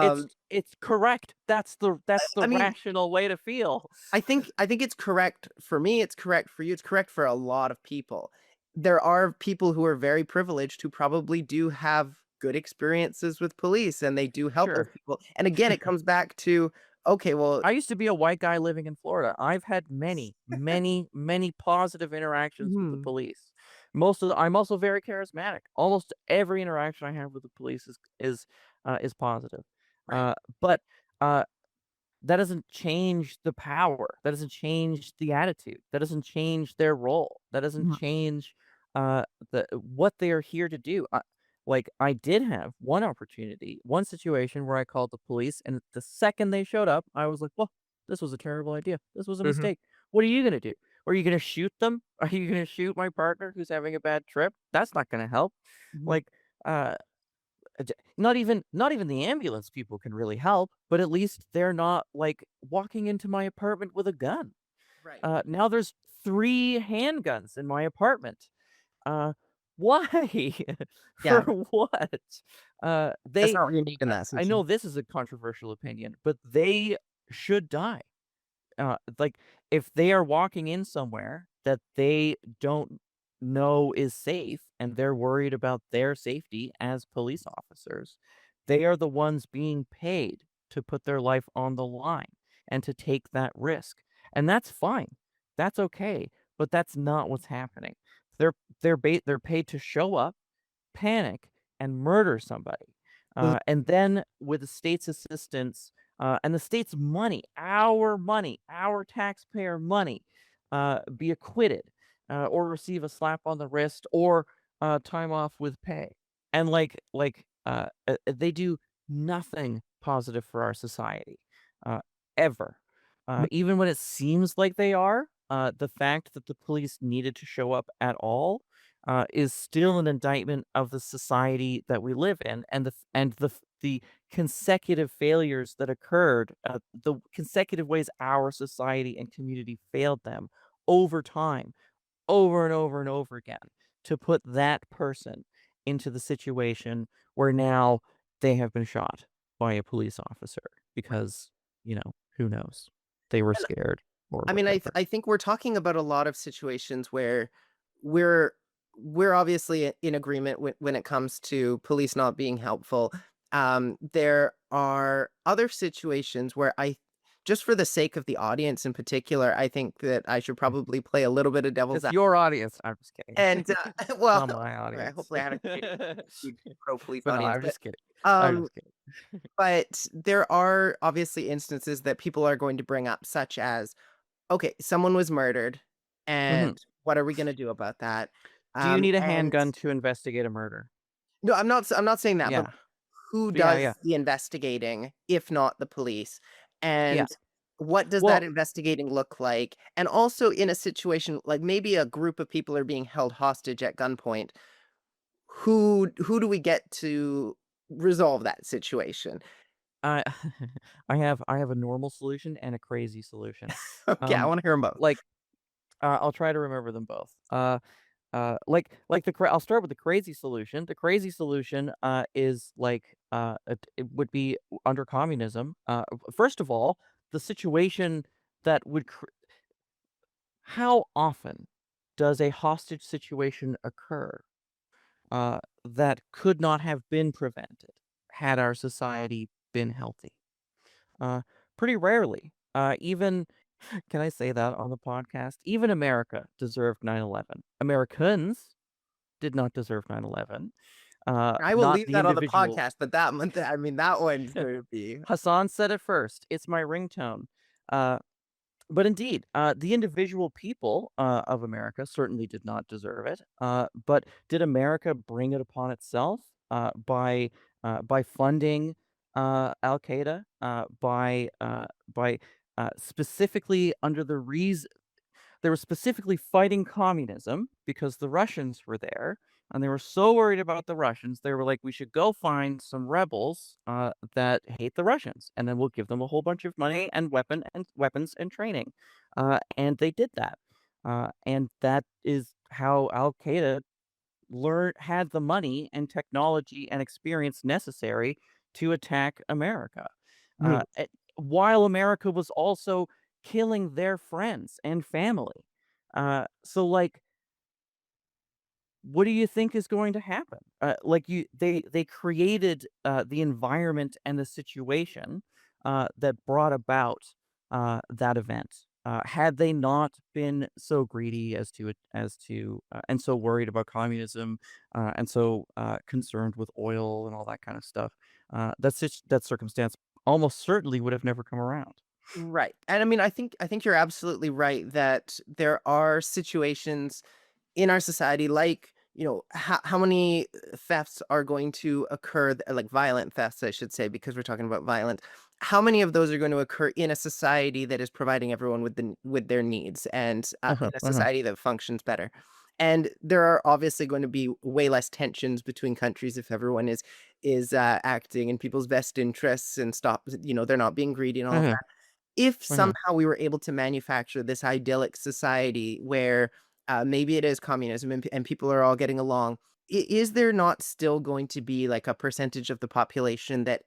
It's Um, it's correct. That's the I mean, rational way to feel. I think it's correct for me, it's correct for you, it's correct for a lot of people. There are people who are very privileged who probably do have good experiences with police, and they do help those Sure. people, and again, it comes back to, okay, well. I used to be a white guy living in Florida. I've had many, many, many positive interactions with the Mhm, police. I'm also very charismatic. Almost every interaction I have with the police is positive. right. Uh, but uh, that doesn't change the power. That doesn't change the attitude. That doesn't change their role. That doesn't Mhm, change uh, what they are here to do. I did have one opportunity, one situation where I called the police, and the second they showed up, I was like, "Well, this was a terrible idea. This was a mhm, mistake. What are you gonna do? Are you gonna shoot them? Are you gonna shoot my partner who's having a bad trip? That's not gonna help." mhm, Like, uh, not even the ambulance people can really help, but at least they're not, like, walking into my apartment with a gun. right. Now there's 3 handguns in my apartment. Uh, why? For Yeah, what? that's They not what you need in that I know situation. this is a controversial opinion, but they should die. Like, if they are walking in somewhere that they don't know is safe and they're worried about their safety as police officers, they are the ones being paid to put their life on the line and to take that risk. And that's fine. That's okay, but that's not what's happening. They're paid to show up, panic, and murder somebody. Mhm, And then with the state's assistance, and the state's money, our taxpayer money, be acquitted, or receive a slap on the wrist or time off with pay. And they do nothing positive for our society, uh, ever. mhm, Even when it seems like they are, the fact that the police needed to show up at all is still an indictment of the society that we live in, and the consecutive failures that occurred, the consecutive ways our society and community failed them over time, over and over and over again, to put that person into the situation where now they have been shot by a police officer right. because, who knows? They were And scared or I mean, whatever. I think we're talking about a lot of situations where we're we're obviously in agreement when it comes to police not being helpful. There are other situations where just for the sake of the audience in particular, I think that I should probably play a little bit of devil's It's your audience. I'm just kidding. and, It's well, not my audience. hopefully I had a huge pro-police But no, audience, I'm but, just kidding. I'm um, just kidding. but there are obviously instances that people are going to bring up, such as, okay, someone was murdered, Mhm. and what are we gonna do about that? Do you need a And handgun to investigate a murder? no, I'm not saying that, but Yeah. who Yeah, yeah. does the investigating if not the police? Yeah. And what does that Well, investigating look like? And also in a situation like maybe a group of people are being held hostage at gunpoint, who do we get to resolve that situation? I I have a normal solution and a crazy solution. Okay, I Um, wanna hear 'em both. like I'll try to remember them both. I'll start with the crazy solution. The crazy solution is it would be under communism. First of all, the situation that would how often does a hostage situation occur that could not have been prevented had our society been healthy? Uh, Pretty rarely. Even can I say that on the podcast? Even America deserved 9/11. Americans did not deserve 9/11. I will Not leave the that on the individual. podcast, but that month, I mean, that one's going to be Hassan said it first. It's my ringtone. Uh, but indeed, the individual people of America certainly did not deserve it. But did America bring it upon itself by funding Al Qaeda, by specifically under the reason they were specifically fighting communism because the Russians were there, and they were so worried about the Russians, they were like, "We should go find some rebels, that hate the Russians, and then we'll give them a whole bunch of money and weapons and training." And they did that. And that is how Al Qaeda had the money and technology and experience necessary to attack America. Mhm. While America was also killing their friends and family. So like, what do you think is going to happen? They created the environment and the situation that brought about that event. Had they not been so greedy and so worried about communism and so concerned with oil and all that kind of stuff, that circumstance almost certainly would have never come around. Right. And I mean, I think you're absolutely right that there are situations in our society, like, how many thefts are going to occur, like violent thefts, I should say, because we're talking about violence. How many of those are going to occur in a society that is providing everyone with their needs, and Uh-huh, in a uh-huh, society that functions better? And there are obviously going to be way less tensions between countries if everyone is acting in people's best interests and stop, they're not being greedy and all of uh-huh, that. If uh-huh. somehow we were able to manufacture this idyllic society where maybe it is communism, and people are all getting along, is there not still going to be like a percentage of the population that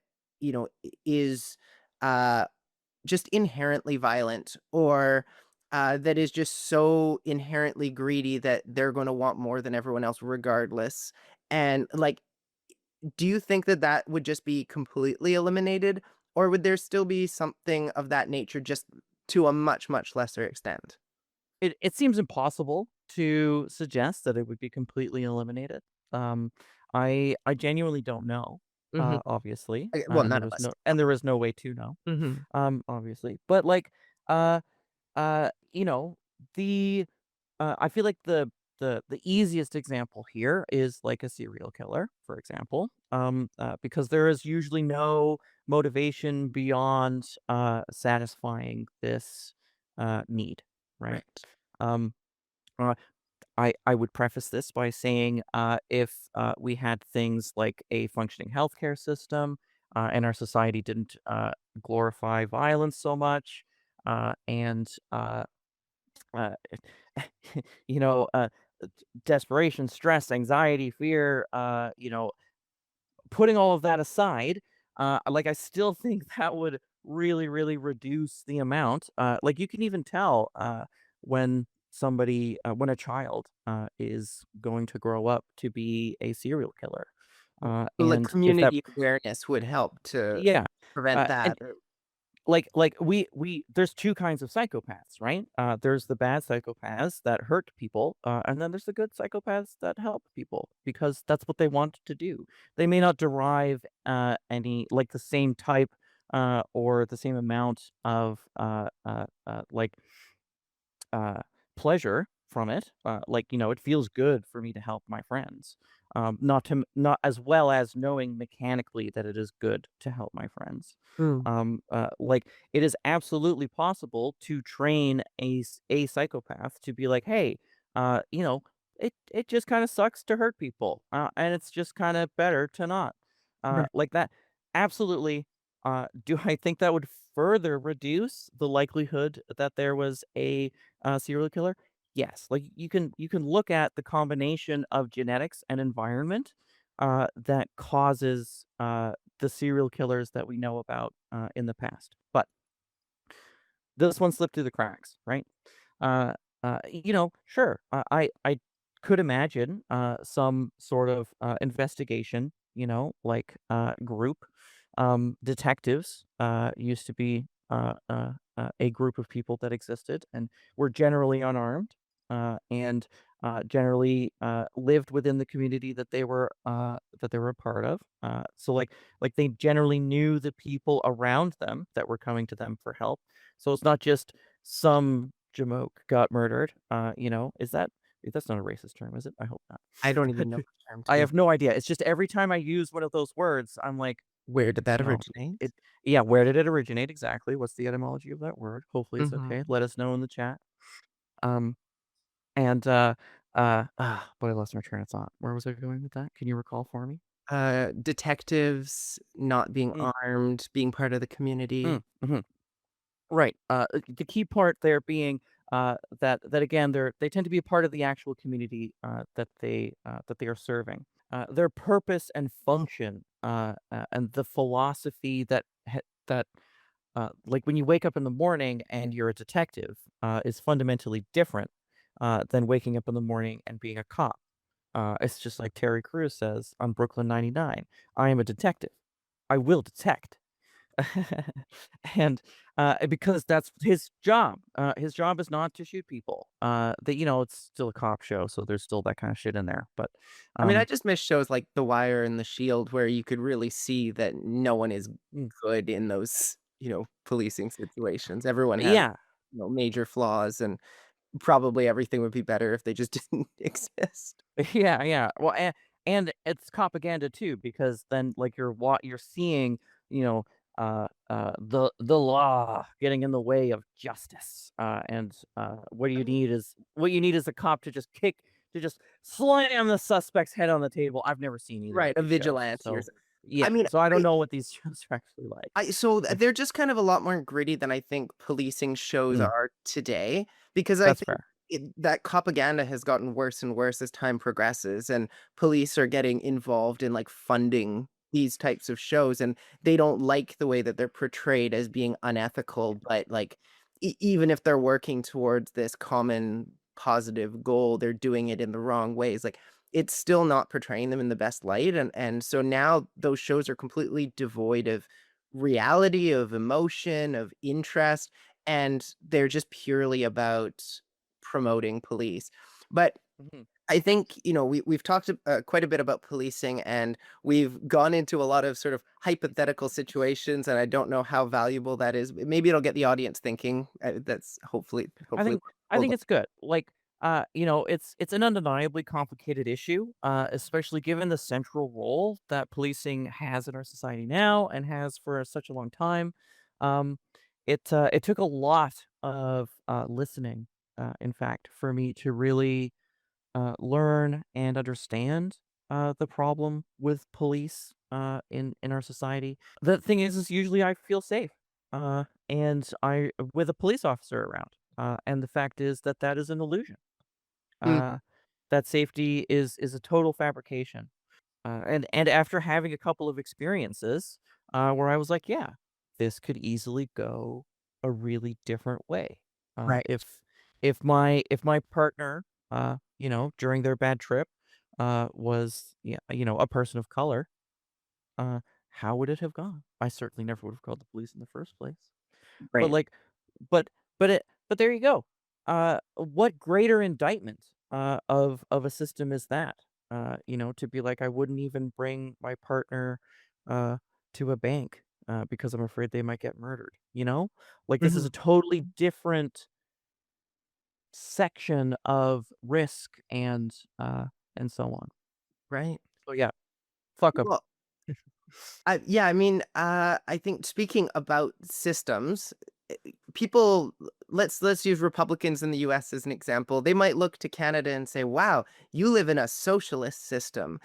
is uh, just inherently violent, or that is just so inherently greedy that they're going to want more than everyone else regardless? And like, do you think that that would just be completely eliminated, or would there still be something of that nature, just to a much, much lesser extent? It seems impossible to suggest that it would be completely eliminated. Um, I genuinely don't know, Mhm. obviously, Well, and none of us. there is no way to know, Mhm. obviously. But like, uh, you know, the I feel like the easiest example here is like a serial killer, for example, because there is usually no motivation beyond satisfying this need, right? Right. Um, uh, I would preface this by saying, if we had things like a functioning healthcare system, and our society didn't glorify violence so much, and uh, you know, desperation, stress, anxiety, fear, putting all of that aside, I still think that would really, really reduce the amount. Like, you can even tell when when a child is going to grow up to be a serial killer. So, like, And if that, community awareness would help to yeah, prevent and that. we there's 2 kinds of psychopaths, right? There's the bad psychopaths that hurt people, and then there's the good psychopaths that help people because that's what they want to do. They may not derive, the same type, or the same amount of, uh, pleasure from it. It feels good for me to help my friends. Not as well as knowing mechanically that it is good to help my friends. Mm. It is absolutely possible to train a psychopath to be like, hey, it just kind of sucks to hurt people, and it's just kind of better to not, Right. like that. Absolutely. Do I think that would further reduce the likelihood that there was a serial killer? Yes, like you can look at the combination of genetics and environment that causes the serial killers that we know about in the past. But this one slipped through the cracks, right? Uh, sure, I could imagine some sort of investigation, like group. Detectives used to be a group of people that existed and were generally unarmed and generally lived within the community that they were a part of. So like they generally knew the people around them that were coming to them for help. So it's not just some Jamoke got murdered. Is that's not a racist term, is it? I hope not. I don't even know the term, to I be have no idea. It's just every time I use one of those words, I'm like, where did that you know, originate? it yeah, where did it originate exactly? What's the etymology of that word? Hopefully it's okay. Mhm. Let us know in the chat. Um, and, but I lost my train of thought. Where was I going with that? Can you recall for me? Detectives not being Mm, armed, being part of the community. mhm. Right. The key part there being that again they tend to be a part of the actual community that they are serving. Their purpose and function and the philosophy that like when you wake up in the morning and you're a detective is fundamentally different than waking up in the morning and being a cop. It's just like Terry Crews says on Brooklyn 99. I am a detective. I will detect. And, because that's his job is not to shoot people. It's still a cop show, so there's still that kinda shit in there, but, I mean, I um just miss shows like The Wire and The Shield where you could really see that no one is mm, good in those, policing situations. Everyone has, yeah. major flaws, and probably everything would be better if they just didn't exist. Yeah, yeah. Well, and it's propaganda too, because then like you're seeing, you know, the law getting in the way of justice. And what you need is a cop to just slam the suspect's head on the table. I've never seen either of Right, a these shows. vigilante or So something. yeah, I mean, so I don't I know what these shows are actually like. they're just kind of a lot more gritty than I think policing shows Mm, are today, because I that's think fair. that propaganda has gotten worse and worse as time progresses, and police are getting involved in, like, funding these types of shows, and they don't like the way that they're portrayed as being unethical, but, like, even if they're working towards this common positive goal, they're doing it in the wrong ways, like, it's still not portraying them in the best light, and so now those shows are completely devoid of reality, of emotion, of interest, and they're just purely about promoting police. But Mhm. I think, we've talked quite a bit about policing, and we've gone into a lot of sort of hypothetical situations, and I don't know how valuable that is. Maybe it'll get the audience thinking. That's I hopefully think I what we'll think it's good. Like, it's an undeniably complicated issue, especially given the central role that policing has in our society now and has for such a long time. Um, it took a lot of listening, in fact, for me to really learn and understand the problem with police in our society. The thing is usually I feel safe, and I with a police officer around. And the fact is that that is an illusion. Mm, Uh, that safety is a total fabrication. And after having a couple of experiences where I was like, yeah, this could easily go a really different way. right. If my partner, during their bad trip, was yeah, a person of color, uh, how would it have gone? I certainly never would have called the police in the first place. But Right. like, but there you go. What greater indictment of a system is that? To be like, I wouldn't even bring my partner uh, to a bank because I'm afraid they might get murdered. Like this is Mhm. a totally different section of risk and so on. Right. So yeah, fuck them. Well, yeah, I mean, I think speaking about systems, people, let's use Republicans in the U.S. as an example. They might look to Canada and say, "Wow, you live in a socialist system,"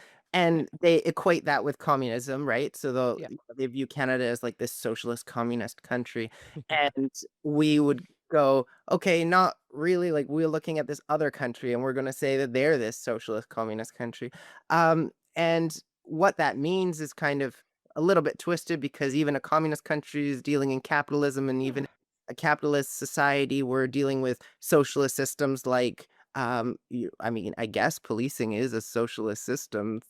Yeah, and they equate that with communism, right? So yeah. they view Canada as like this socialist communist country, and we would. go, okay, not really, like, we're looking at this other country and we're gonna say that they're this socialist communist country. And what that means is kind of a little bit twisted because even a communist country is dealing in capitalism, and even a capitalist society, we're dealing with socialist systems like, I mean, I guess policing is a socialist system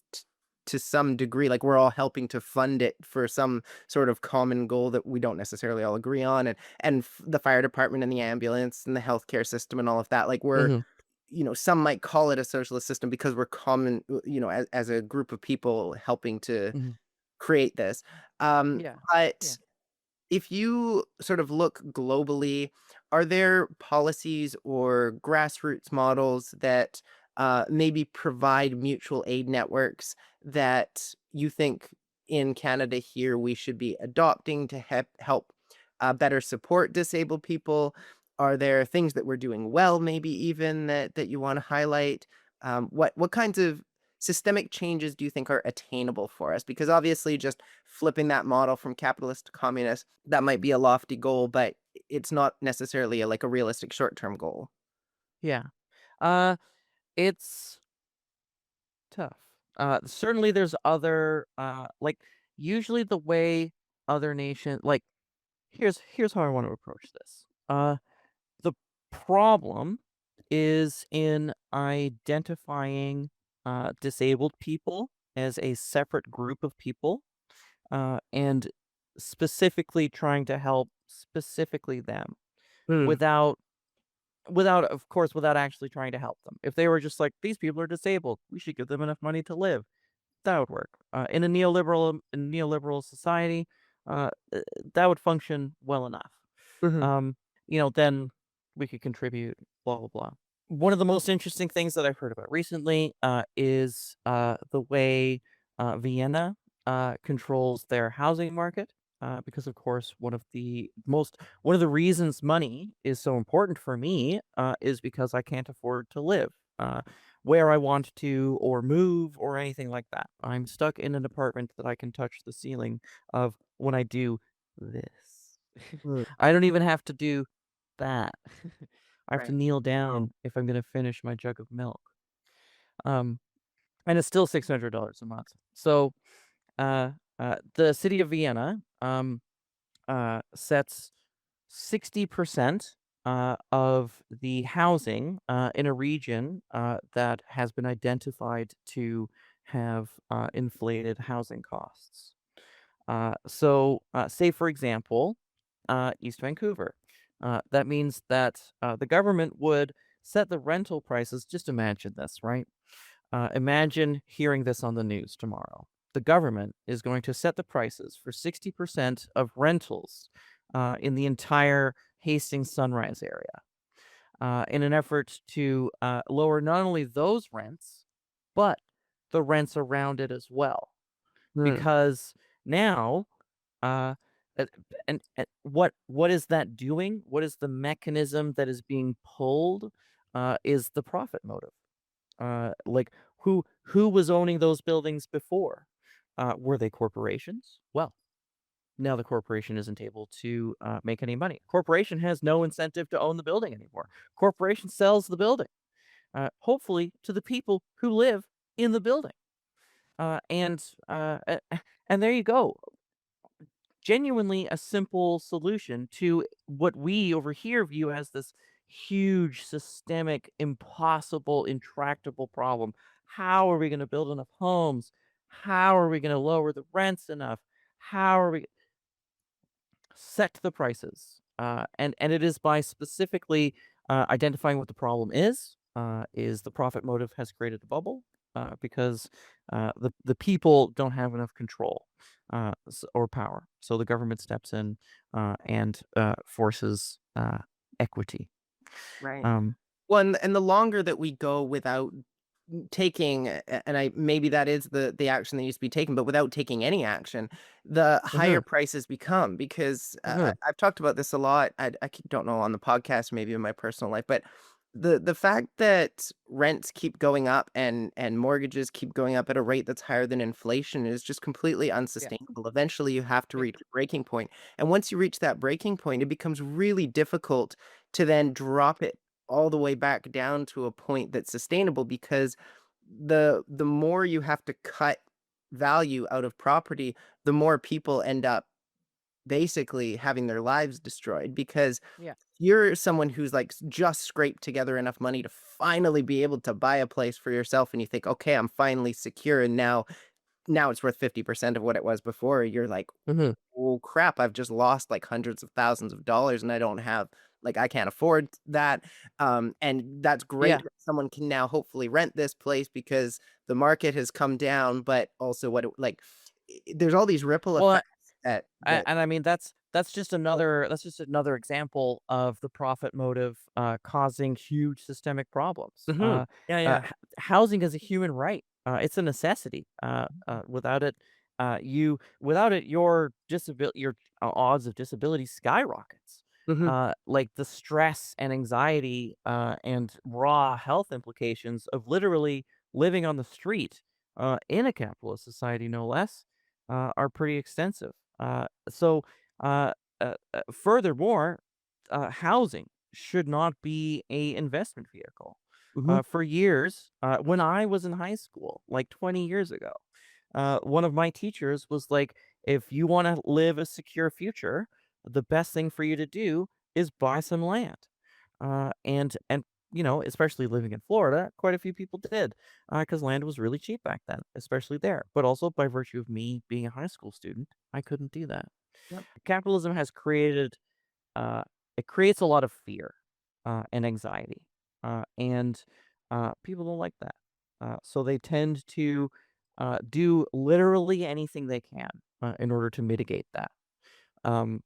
to some degree. Like, we're all helping to fund it for some sort of common goal that we don't necessarily all agree on. And the fire department and the ambulance and the healthcare system and all of that, like, we're, Hmm. some might call it a socialist system because we're common, as a group of people helping to Hmm. create this. Yeah. Yeah. But if you sort of look globally, are there policies or grassroots models that maybe provide mutual aid networks that you think in Canada here we should be adopting to help better support disabled people? Are there things that we're doing well, maybe even that you want to highlight? What kinds of systemic changes do you think are attainable for us? Because obviously, just flipping that model from capitalist to communist, that might be a lofty goal, but it's not necessarily like a realistic short-term goal. Yeah. Uh, it's tough. Certainly there's other, like, usually the way other nations, like, here's how I want to approach this. The problem is in identifying disabled people as a separate group of people, and specifically trying to help specifically them Hmm. without of course, without actually trying to help them. If they were just like, these people are disabled, we should give them enough money to live. That would work. In a neoliberal society, that would function well enough. Mhm. Then we could contribute, blah blah blah. One of the most interesting things that I've heard about recently is the way Vienna controls their housing market. Because of course, one of the reasons money is so important for me is because I can't afford to live where I want to, or move, or anything like that. I'm stuck in an apartment that I can touch the ceiling of when I do this. Mm. I don't even have to do that. I have to Right. kneel down if I'm gonna finish my jug of milk. Um, and it's still $600 a month. So, the city of Vienna, sets 60% of the housing in a region that has been identified to have inflated housing costs. Say for example, East Vancouver. That means that the government would set the rental prices. Just imagine this, right? Imagine hearing this on the news tomorrow. The government is going to set the prices for 60% of rentals in the entire Hastings Sunrise area in an effort to lower not only those rents, but the rents around it as well. Mm. Because now, uh, uh, what is that doing? What is the mechanism that is being pulled? Is the profit motive? Like, who was owning those buildings before? Were they corporations? Well, now the corporation isn't able to make any money. Corporation has no incentive to own the building anymore. Corporation sells the building, hopefully to the people who live in the building. And and there you go. Genuinely a simple solution to what we over here view as this huge, systemic, impossible, intractable problem. How are we going to build enough homes? How are we going to lower the rents enough? How are we set the prices? And it is by specifically identifying what the problem is the profit motive has created the bubble because the people don't have enough control or power. So the government steps in and forces equity. Right. Um, Well, and the longer that we go without taking, and I maybe that is the action that needs to be taken, but without taking any action, the higher mhm, prices become. Because mhm, I've talked about this a lot. Don't know on the podcast, maybe in my personal life, but the fact that rents keep going up and mortgages keep going up at a rate that's higher than inflation is just completely yeah, unsustainable. Eventually, you have to yeah, reach a breaking point, and once you reach that breaking point, it becomes really difficult to then drop it all the way back down to a point that's sustainable because the more you have to cut value out of property, the more people end up basically having their lives destroyed because Yeah. you're someone who's like just scraped together enough money to finally be able to buy a place for yourself and you think, okay, I'm finally secure. And now it's worth 50% of what it was before. You're like, Hmm. oh crap, I've just lost like hundreds of thousands of dollars and I don't have like I can't afford that. And that's great Yeah. that someone can now hopefully rent this place because the market has come down, but also there's all these ripple Well, effects at that. and I mean that's just another example of the profit motive causing huge systemic problems. Mhm. Yeah, yeah. Housing is a human right. It's a necessity. Without it, your odds of disability skyrockets. Mhm. Like the stress and anxiety and raw health implications of literally living on the street in a capitalist society, no less, are pretty extensive. So, furthermore, housing should not be a investment vehicle. Mhm. For years, when I was in high school, like 20 years ago, one of my teachers was like, "If you want to live a secure future, the best thing for you to do is buy some land." And especially living in Florida, quite a few people did, because land was really cheap back then, especially there. But also by virtue of me being a high school student, I couldn't do that. Yep. Capitalism has created it creates a lot of fear and anxiety, and people don't like that. So they tend to do literally anything they can in order to mitigate that. And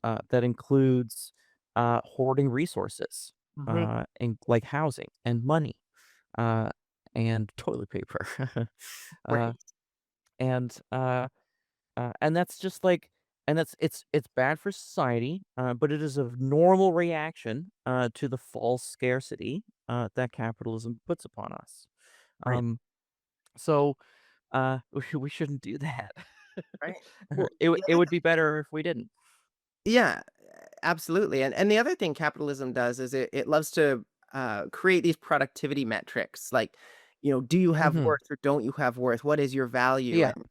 that includes hoarding resources, Mhm. and like housing and money, uh, and toilet paper, uh, Right. and that's just like, and it's bad for society, but it is a normal reaction to the false scarcity that capitalism puts upon us. Right. Um, so we shouldn't do that. Right. Well, It yeah. would be better if we didn't. Yeah, absolutely. And the other thing capitalism does is it loves to create these productivity metrics, like, do you have Hmm. worth or don't you have worth? What is your value? Yeah. And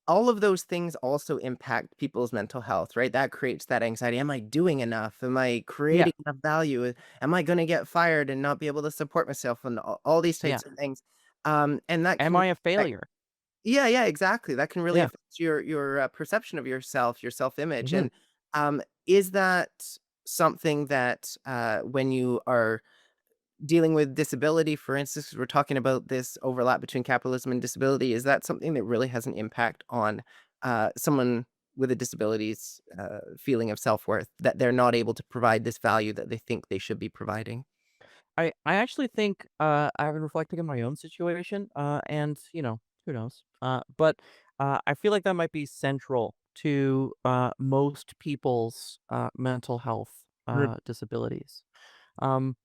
all of those things also impact people's mental health, right? That creates that anxiety. Am I doing enough? Am I Yeah. creating enough value? Am I going to get fired and not be able to support myself? And all these Yeah. types of things. And that Am can I a affect. failure? Yeah, yeah, exactly. That can really Yeah. affect your perception of yourself, your self-image. Mhm. And is that something that when you are dealing with disability, for instance, 'cause we're talking about this overlap between capitalism and disability, is that something that really has an impact on someone with a disability's feeling of self-worth, that they're not able to provide this value that they think they should be providing? I actually think, I've been reflecting on my own situation, and, who knows? But I feel like that might be central to, most people's, mental health, Mhm. disabilities. Um,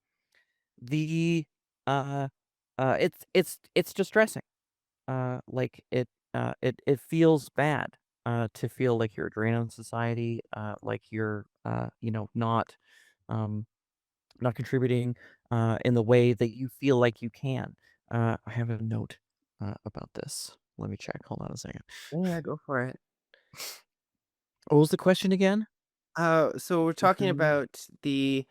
the, uh, it's distressing. It feels bad, to feel like you're a drain on society, like you're, um not contributing in the way that you feel like you can. I have a note about this. Let me check. Hold on a second. Yeah, go for it. What was the question again? So we're talking about the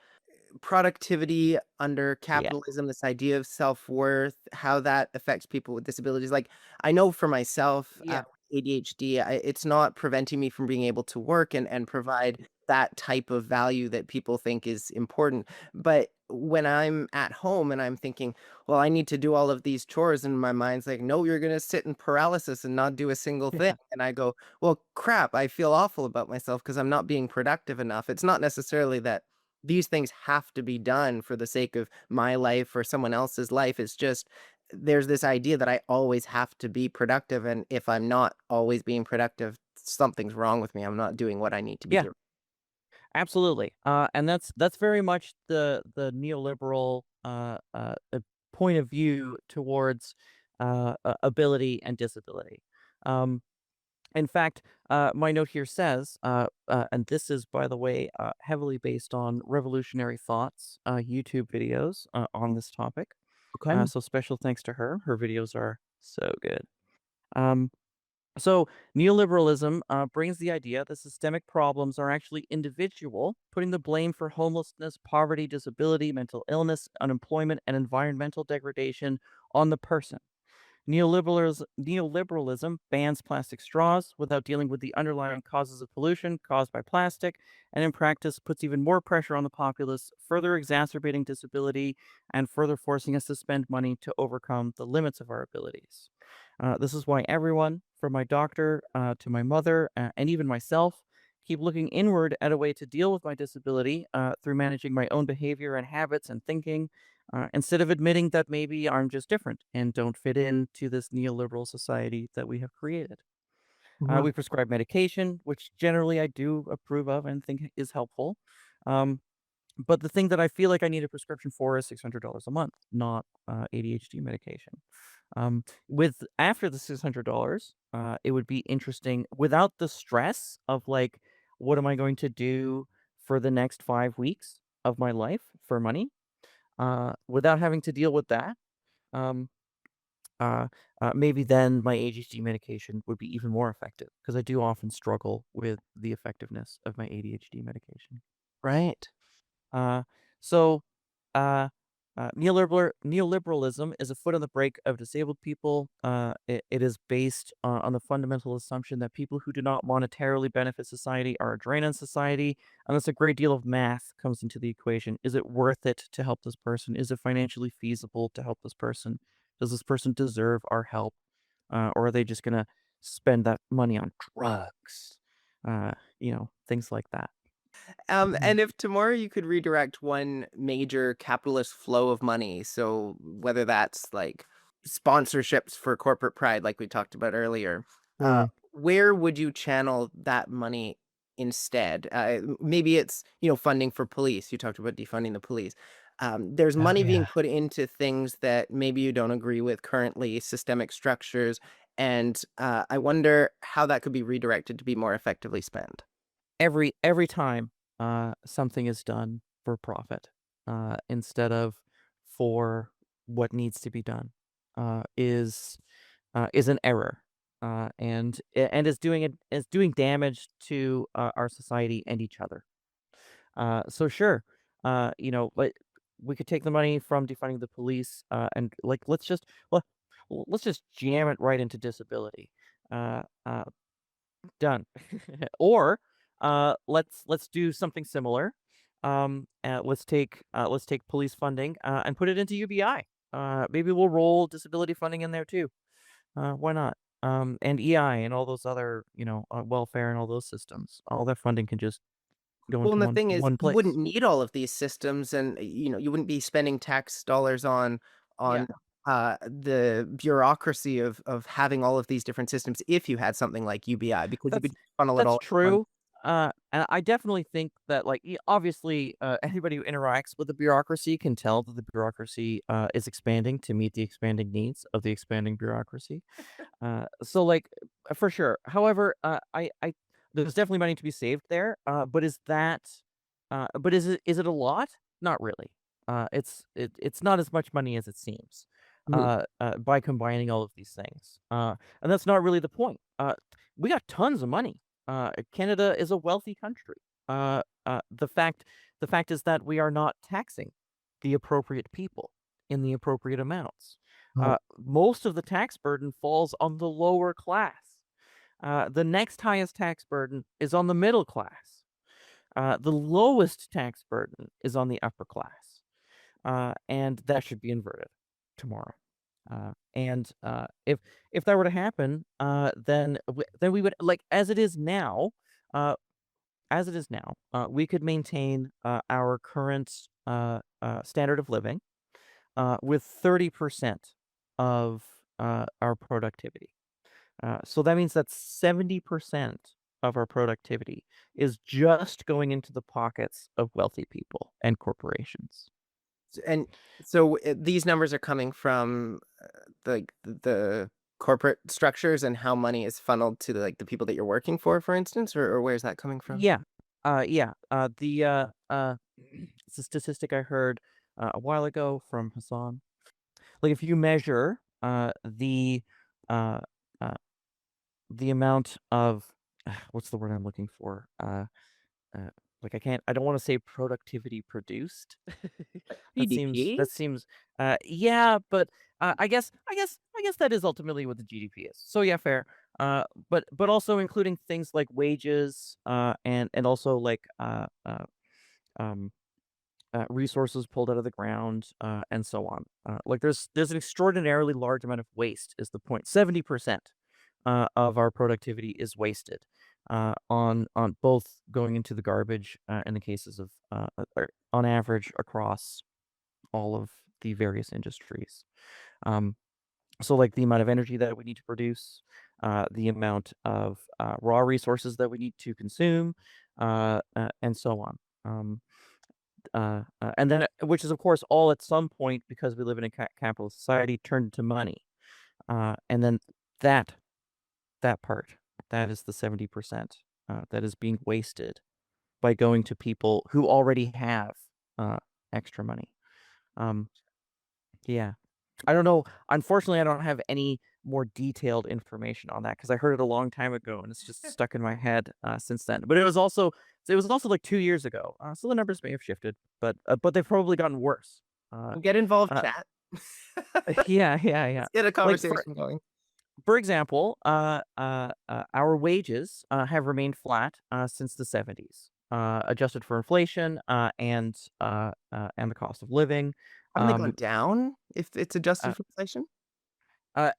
productivity under Yeah. capitalism, this idea of self-worth, how that affects people with disabilities. Like, I know for myself, Yeah. ADHD, it's not preventing me from being able to work and provide that type of value that people think is important. But when I'm at home and I'm thinking, well, I need to do all of these chores, and my mind's like, no, you're going to sit in paralysis and not do a single thing. Yeah. And I go, well, crap, I feel awful about myself because I'm not being productive enough. It's not necessarily that these things have to be done for the sake of my life or someone else's life. It's just there's this idea that I always have to be productive. And if I'm not always being productive, something's wrong with me. I'm not doing what I need to be Yeah. doing. Absolutely. And that's very much the neoliberal point of view towards ability and disability. Um, In fact, my note here says, and this is, by the way, heavily based on Revolutionary Thoughts YouTube videos on this topic. Okay. So special thanks to her. Her videos are so good. Um, so neoliberalism brings the idea that systemic problems are actually individual, putting the blame for homelessness, poverty, disability, mental illness, unemployment, and environmental degradation on the person. Neoliberalism bans plastic straws without dealing with the underlying causes of pollution caused by plastic, and in practice puts even more pressure on the populace, further exacerbating disability and further forcing us to spend money to overcome the limits of our abilities. This is why everyone, from my doctor to my mother and even myself, keep looking inward at a way to deal with my disability through managing my own behavior and habits and thinking, instead of admitting that maybe I'm just different and don't fit into this neoliberal society that we have created. Mhm. We prescribe medication, which generally I do approve of and think is helpful. Um, but the thing that I feel like I need a prescription for is $600 a month, not ADHD medication. With after the $600, it would be interesting without the stress of like, what am I going to do for the next 5 weeks of my life for money? Without having to deal with that, um, uh, maybe then my ADHD medication would be even more effective because I do often struggle with the effectiveness of my ADHD medication. Right. Uh, so, uh, neoliberalism is a foot on the brake of disabled people. It is based on the fundamental assumption that people who do not monetarily benefit society are a drain on society, unless a great deal of math comes into the equation. Is it worth it to help this person? Is it financially feasible to help this person? Does this person deserve our help? Or are they just gonna spend that money on drugs? Things like that. And if tomorrow you could redirect one major capitalist flow of money, so whether that's like sponsorships for corporate pride, like we talked about earlier, Mm. where would you channel that money instead? Maybe it's, funding for police. You talked about defunding the police. There's Oh, money being yeah. put into things that maybe you don't agree with currently, systemic structures, and I wonder how that could be redirected to be more effectively spent. Every time, something is done for profit, instead of for what needs to be done, is an error, and is doing damage to, our society and each other. So sure, but we could take the money from defunding the police, and, like, let's just jam it right into disability. Uh, uh Done. Or, let's do something similar. Let's take police funding, and put it into UBI. Maybe we'll roll disability funding in there too. Why not? And EI and all those other, welfare and all those systems. All that funding can just go Well, into and the one thing is, one you wouldn't place. need all of these systems and, you wouldn't be spending tax dollars on Yeah. on, the bureaucracy of having all of these different systems if you had something like UBI because you That's could funnel it that's all in one. true, and I definitely think that, like, obviously, anybody who interacts with the bureaucracy can tell that the bureaucracy, is expanding to meet the expanding needs of the expanding bureaucracy. So, like, for sure. However, I there's definitely money to be saved there, but is it a lot? Not really. It's not as much money as it seems, Mhm. by combining all of these things, and that's not really the point. We got tons of money. Canada is a wealthy country. The fact is that we are not taxing the appropriate people in the appropriate amounts. Oh, Most of the tax burden falls on the lower class. The next highest tax burden is on the middle class. The lowest tax burden is on the upper class, and that should be inverted tomorrow. And if that were to happen, then we would like uh, as it is now, we could maintain our current standard of living with 30% of our productivity. So that means that 70% of our productivity is just going into the pockets of wealthy people and corporations. and so, these numbers are coming from, the corporate structures and how money is funneled to the people that you're working for instance, or where's that coming from? Yeah. Yeah. It's a statistic I heard a while ago from Hassan. Like if you measure uh, uh, the amount of what's the word I'm looking for? Uh, like I don't want to say productivity produced. GDP? That seems yeah, but I guess that is ultimately what the GDP is. So yeah, fair. But also including things like wages and also like um resources pulled out of the ground, and so on. Like there's an extraordinarily large amount of waste. Is the point? 70% of our productivity is wasted on both going into the garbage in the cases of or on average across all of the various industries. Um, so like the amount of energy that we need to produce, the amount of raw resources that we need to consume, and so on. And then, which is of course all at some point because we live in a capitalist society turned into money. And then that that part that is the 70% that is being wasted by going to people who already have uh, extra money. Um, yeah, I don't know. Unfortunately, I don't have any more detailed information on that because I heard it a long time ago and it's just stuck in my head since then. But it was also like 2 years ago, so the numbers may have shifted, but they've probably gotten worse. Uh, Get involved, uh, chat. yeah, yeah, yeah. Let's get a Like conversation going. for example, our wages have remained flat since the 70s, adjusted for inflation and the cost of living. Haven't they gone Um, down if it's uh, adjusted for inflation? I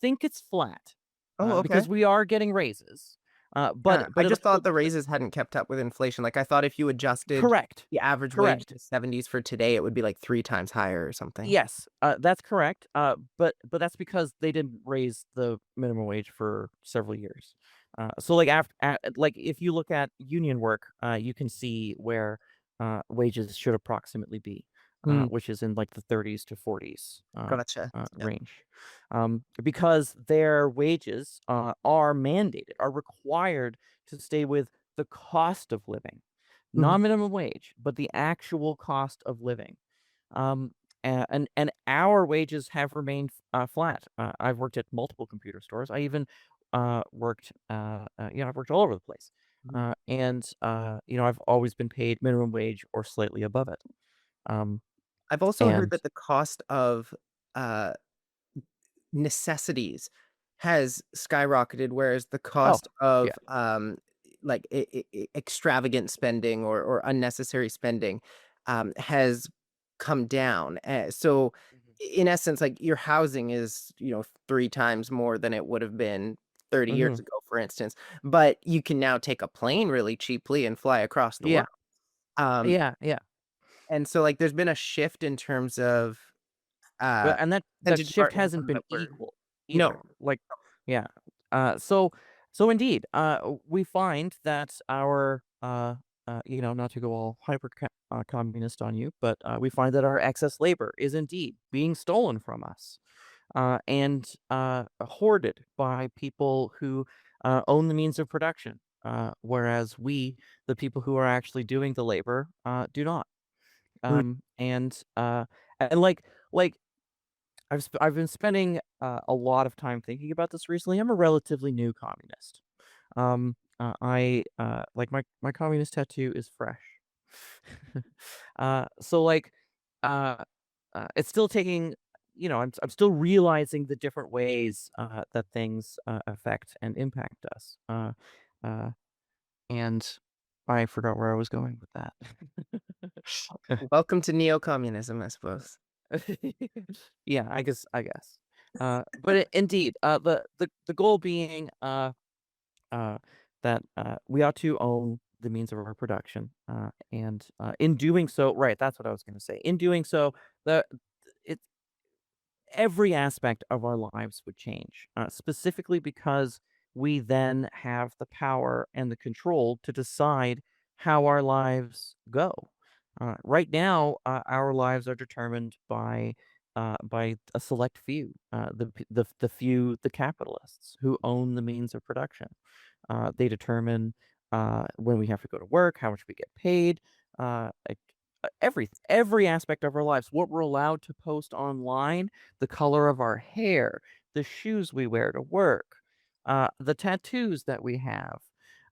think it's flat, Oh, okay. because we are getting raises, Yeah, I but it just thought also the raises hadn't kept up with inflation. Like, I thought if you adjusted correct, the average wage correct. to 70s for today, it would be, like, 3 times higher or something. Yes, that's correct, but that's because they didn't raise the minimum wage for several years. So, like, like, if you look at union work, you can see where, wages should approximately be, Mm, which is in, like, the 30s to 40s, gotcha. Yep. range. Because their wages, are mandated, are required to stay with the cost of living, Mhm. not minimum wage, but the actual cost of living. Um, and our wages have remained flat. I've worked at multiple computer stores. I even I've worked all over the place. Mhm. I've always been paid minimum wage or slightly above it. Um, I've also heard and that the cost of, uh, necessities has skyrocketed, whereas the oh, cost yeah. of, like, extravagant spending or unnecessary spending, has come down, so, Mhm. in essence, like, your housing is, 3 times more than it would have been 30 years Mhm. ago, for instance, but you can now take a plane really cheaply and fly across the world, Yeah. um, Yeah. Yeah. and so, like, there's been a shift in terms of, uh And that percentage shift partner, hasn't what is been that word? equal No. either. Like, yeah. So indeed, we find that not to go all communist on you, but we find that our excess labor is indeed being stolen from us and hoarded by people who own the means of production, whereas we, the people who are actually doing the labor, do not. Mm, And like I've been spending a lot of time thinking about this recently. I'm a relatively new communist. I like my communist tattoo is fresh. So like, uh, it's still taking. I'm still realizing the different ways that things affect and impact us. Uh, and I forgot where I was going with that. welcome to neo-communism, I suppose. Yeah, I guess. But indeed, the goal being uh, that we ought to own the means of our production, and in doing so, right? That's what I was going to say. In doing so, the it every aspect of our lives would change, specifically because we then have the power and the control to decide how our lives go. Right now, our lives are determined by by a select few, the few, the capitalists who own the means of production. They determine when we have to go to work, how much we get paid, like, every aspect of our lives, what we're allowed to post online, the color of our hair, the shoes we wear to work, the tattoos that we have,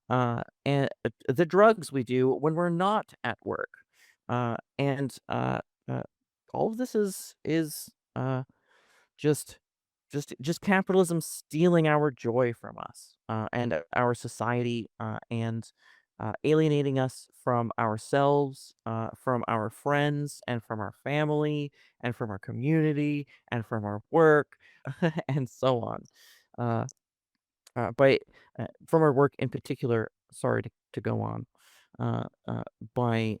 and the drugs we do when we're not at work. And all of this is just just capitalism stealing our joy from us, and our society, and alienating us from ourselves, from our friends, and from our family, and from our community, and from our work, and so on. Uh, by From our work in particular, sorry to go on, by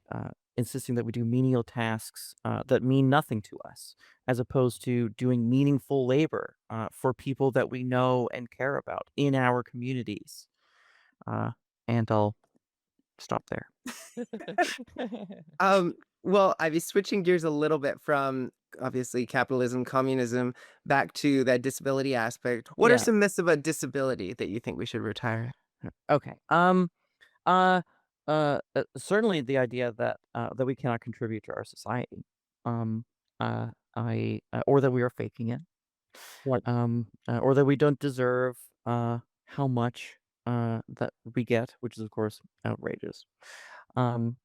insisting that we do menial tasks that mean nothing to us, as opposed to doing meaningful labor for people that we know and care about in our communities. Uh, and I'll stop there. Um, well, I'd be switching gears a little bit from obviously capitalism, communism, back to that disability aspect. What are Yeah. some myths about disability that you think we should retire? Okay. Uh, Certainly the idea that that we cannot contribute to our society. Um, I Or that we are faking it. What? Or that we don't deserve how much that we get, which is of course outrageous. Um,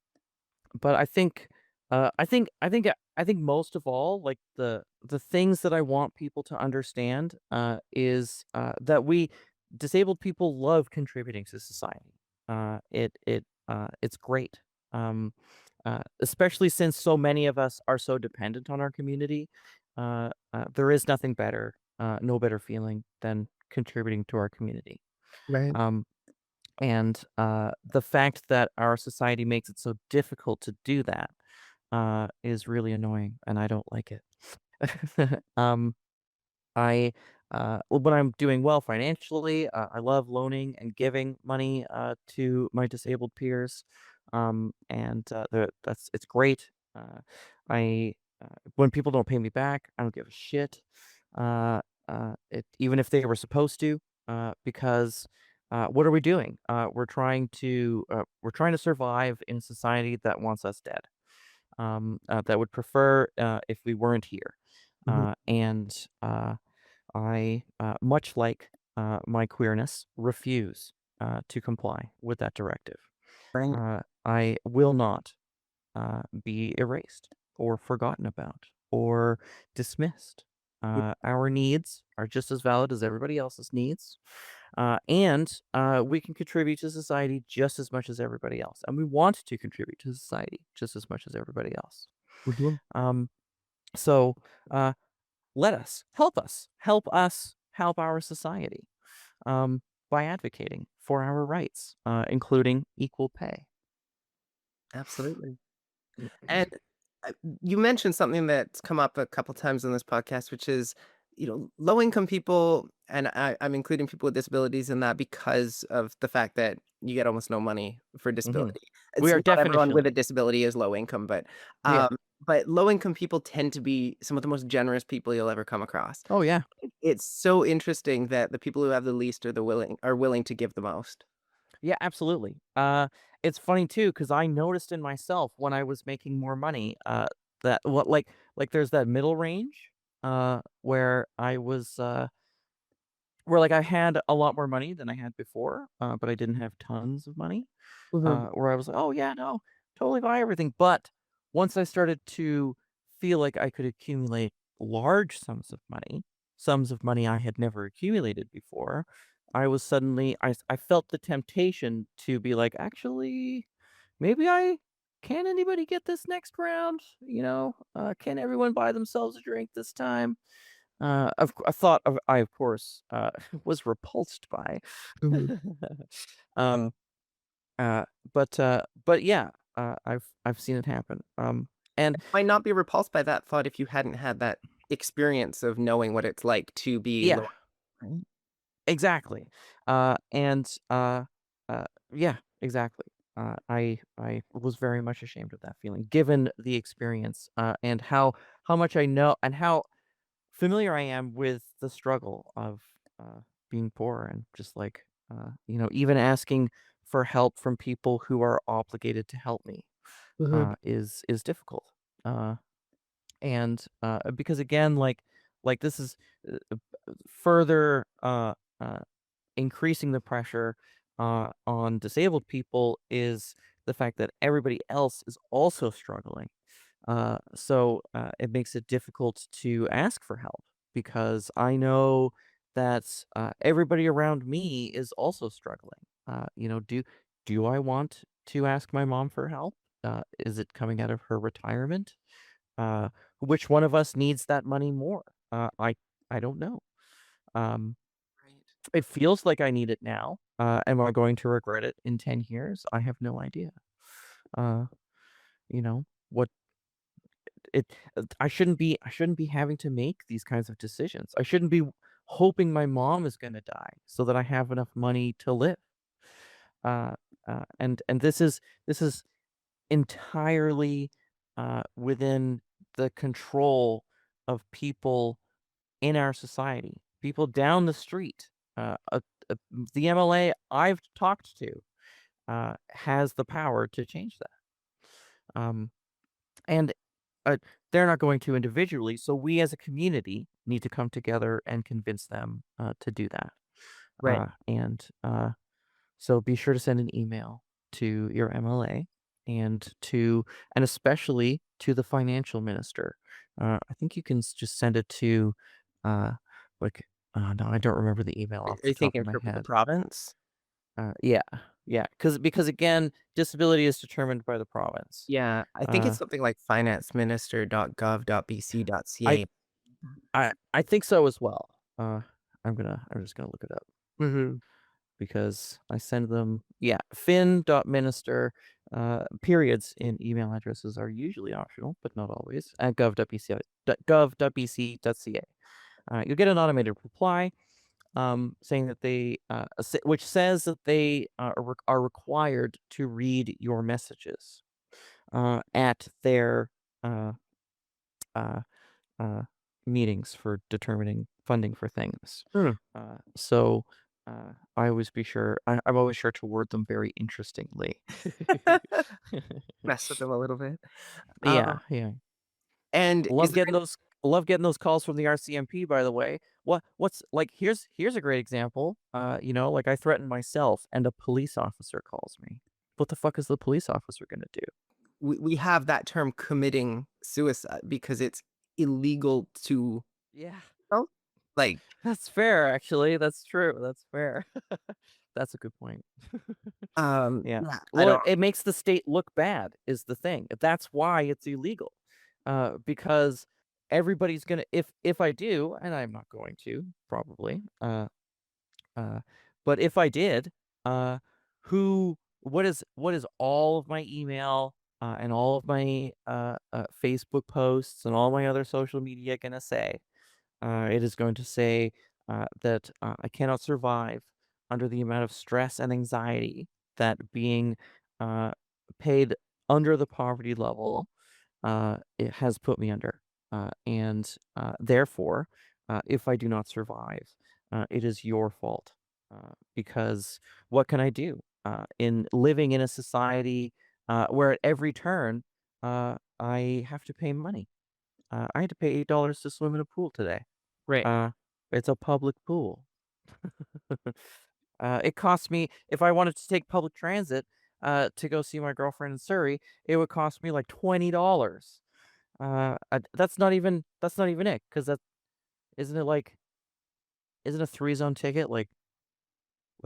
but I think most of all, like the things that I want people to understand is that we disabled people love contributing to society. It's great. Especially since so many of us are so dependent on our community. There is nothing better, no better feeling than contributing to our community. Right. Um, and the fact that our society makes it so difficult to do that is really annoying, and I don't like it. um, when I'm doing well financially, I love loaning and giving money to my disabled peers, and it's great. I When people don't pay me back, I don't give a shit. Even if they were supposed to, because what are we doing? We're trying to survive in a society that wants us dead. That would prefer if we weren't here. Mhm. And I, much like my queerness, refuse to comply with that directive. Right. I will not be erased or forgotten about or dismissed. Our needs are just as valid as everybody else's needs. And we can contribute to society just as much as everybody else. And we want to contribute to society just as much as everybody else. Mhm. Um, so uh, help us help our society by advocating for our rights, including equal pay. Absolutely. And uh, you mentioned something that's come up a couple times on this podcast, which is, low income people, and I'm including people with disabilities in that because of the fact that you get almost no money for Hmm. disability. We It's are not everyone with a definitionally, disability is low income, yeah. but low income people tend to be some of the most generous people you'll ever come across. Oh yeah. It's so interesting that the people who have the least are willing to give the most. Yeah, absolutely. It's funny too because I noticed in myself when I was making more money, that what there's that middle range, where like I had a lot more money than I had before, but I didn't have tons of money. Mhm. Where I was like, oh yeah, no, totally buy everything. But once I started to feel like I could accumulate large sums of money I had never accumulated before, I felt the temptation to be like, actually, maybe I can anybody get this next round? Can everyone buy themselves a drink this time? A thought I of course was repulsed by. Mhm. um, uh, but yeah, I've seen it happen. And Might not be repulsed by that thought if you hadn't had that experience of knowing what it's like to be yeah, low. Right? exactly. And Yeah, exactly. I was very much ashamed of that feeling, given the experience and how much I know and how familiar I am with the struggle of being poor and just like even asking for help from people who are obligated to help me Mhm. is difficult. Uh, and because again, like this is further uh, increasing the pressure on disabled people is the fact that everybody else is also struggling. So it makes it difficult to ask for help because I know that everybody around me is also struggling. Do I want to ask my mom for help? Is it coming out of her retirement? Uh, which one of us needs that money more? I don't know. Um, Right. it feels like I need it now. Am I going to regret it in 10 years? I have no idea. Uh, what it I shouldn't be having to make these kinds of decisions. I shouldn't be hoping my mom is going to die so that I have enough money to live. Uh, and this is entirely within the control of people in our society, people down the street. The MLA I've talked to has the power to change that. Um, and they're not going to individually, so we as a community need to come together and convince them to do that. Right. So be sure to send an email to your MLA and especially to the financial minister. I think you can just send it to uh, like no, I don't remember the email off Are the you top thinking of my for the head. province? Yeah, yeah, because again, disability is determined by the province. Yeah, I think it's Uh, something like financeminister.gov.bc.ca. I I think so as well. I'm just gonna look it up Mhm. because I send them fin.minister, periods in email addresses are usually optional, but not always, at gov.bc.ca. You'll get an automated reply saying that which says that they are required to read your messages at their uh, uh, uh, meetings for determining funding for things. Hmm. So I always be sure. I'm always sure to word them very interestingly. Mess with them a little bit. Yeah, yeah. And is Love there getting those. Love getting those calls from the RCMP. By the way, what's like? Here's a great example. Like I threatened myself, and a police officer calls me. What the fuck is the police officer gonna do? we have that term committing suicide because it's illegal to Yeah, oh, like, that's fair. Actually, that's true. That's fair. That's a good point. Yeah. yeah, I Well, don't it makes the state look bad is the thing. That's why it's illegal. Because everybody's gonna if I do, and I'm not going to probably. Uh, but if I did, uh, what is all of my email and all of my Facebook posts and all my other social media gonna say? It is going to say that I cannot survive under the amount of stress and anxiety that being uh, paid under the poverty level it has put me under. And therefore, if I do not survive, it is your fault. Because what can I do? In living in a society where at every turn I have to pay money. I had to pay $8 to swim in a pool today. right. Uh, it's a public pool. It cost me if I wanted to take public transit, to go see my girlfriend in Surrey, it would cost me like $20. That's not even it, 'cause that isn't it like isn't a 3-zone ticket like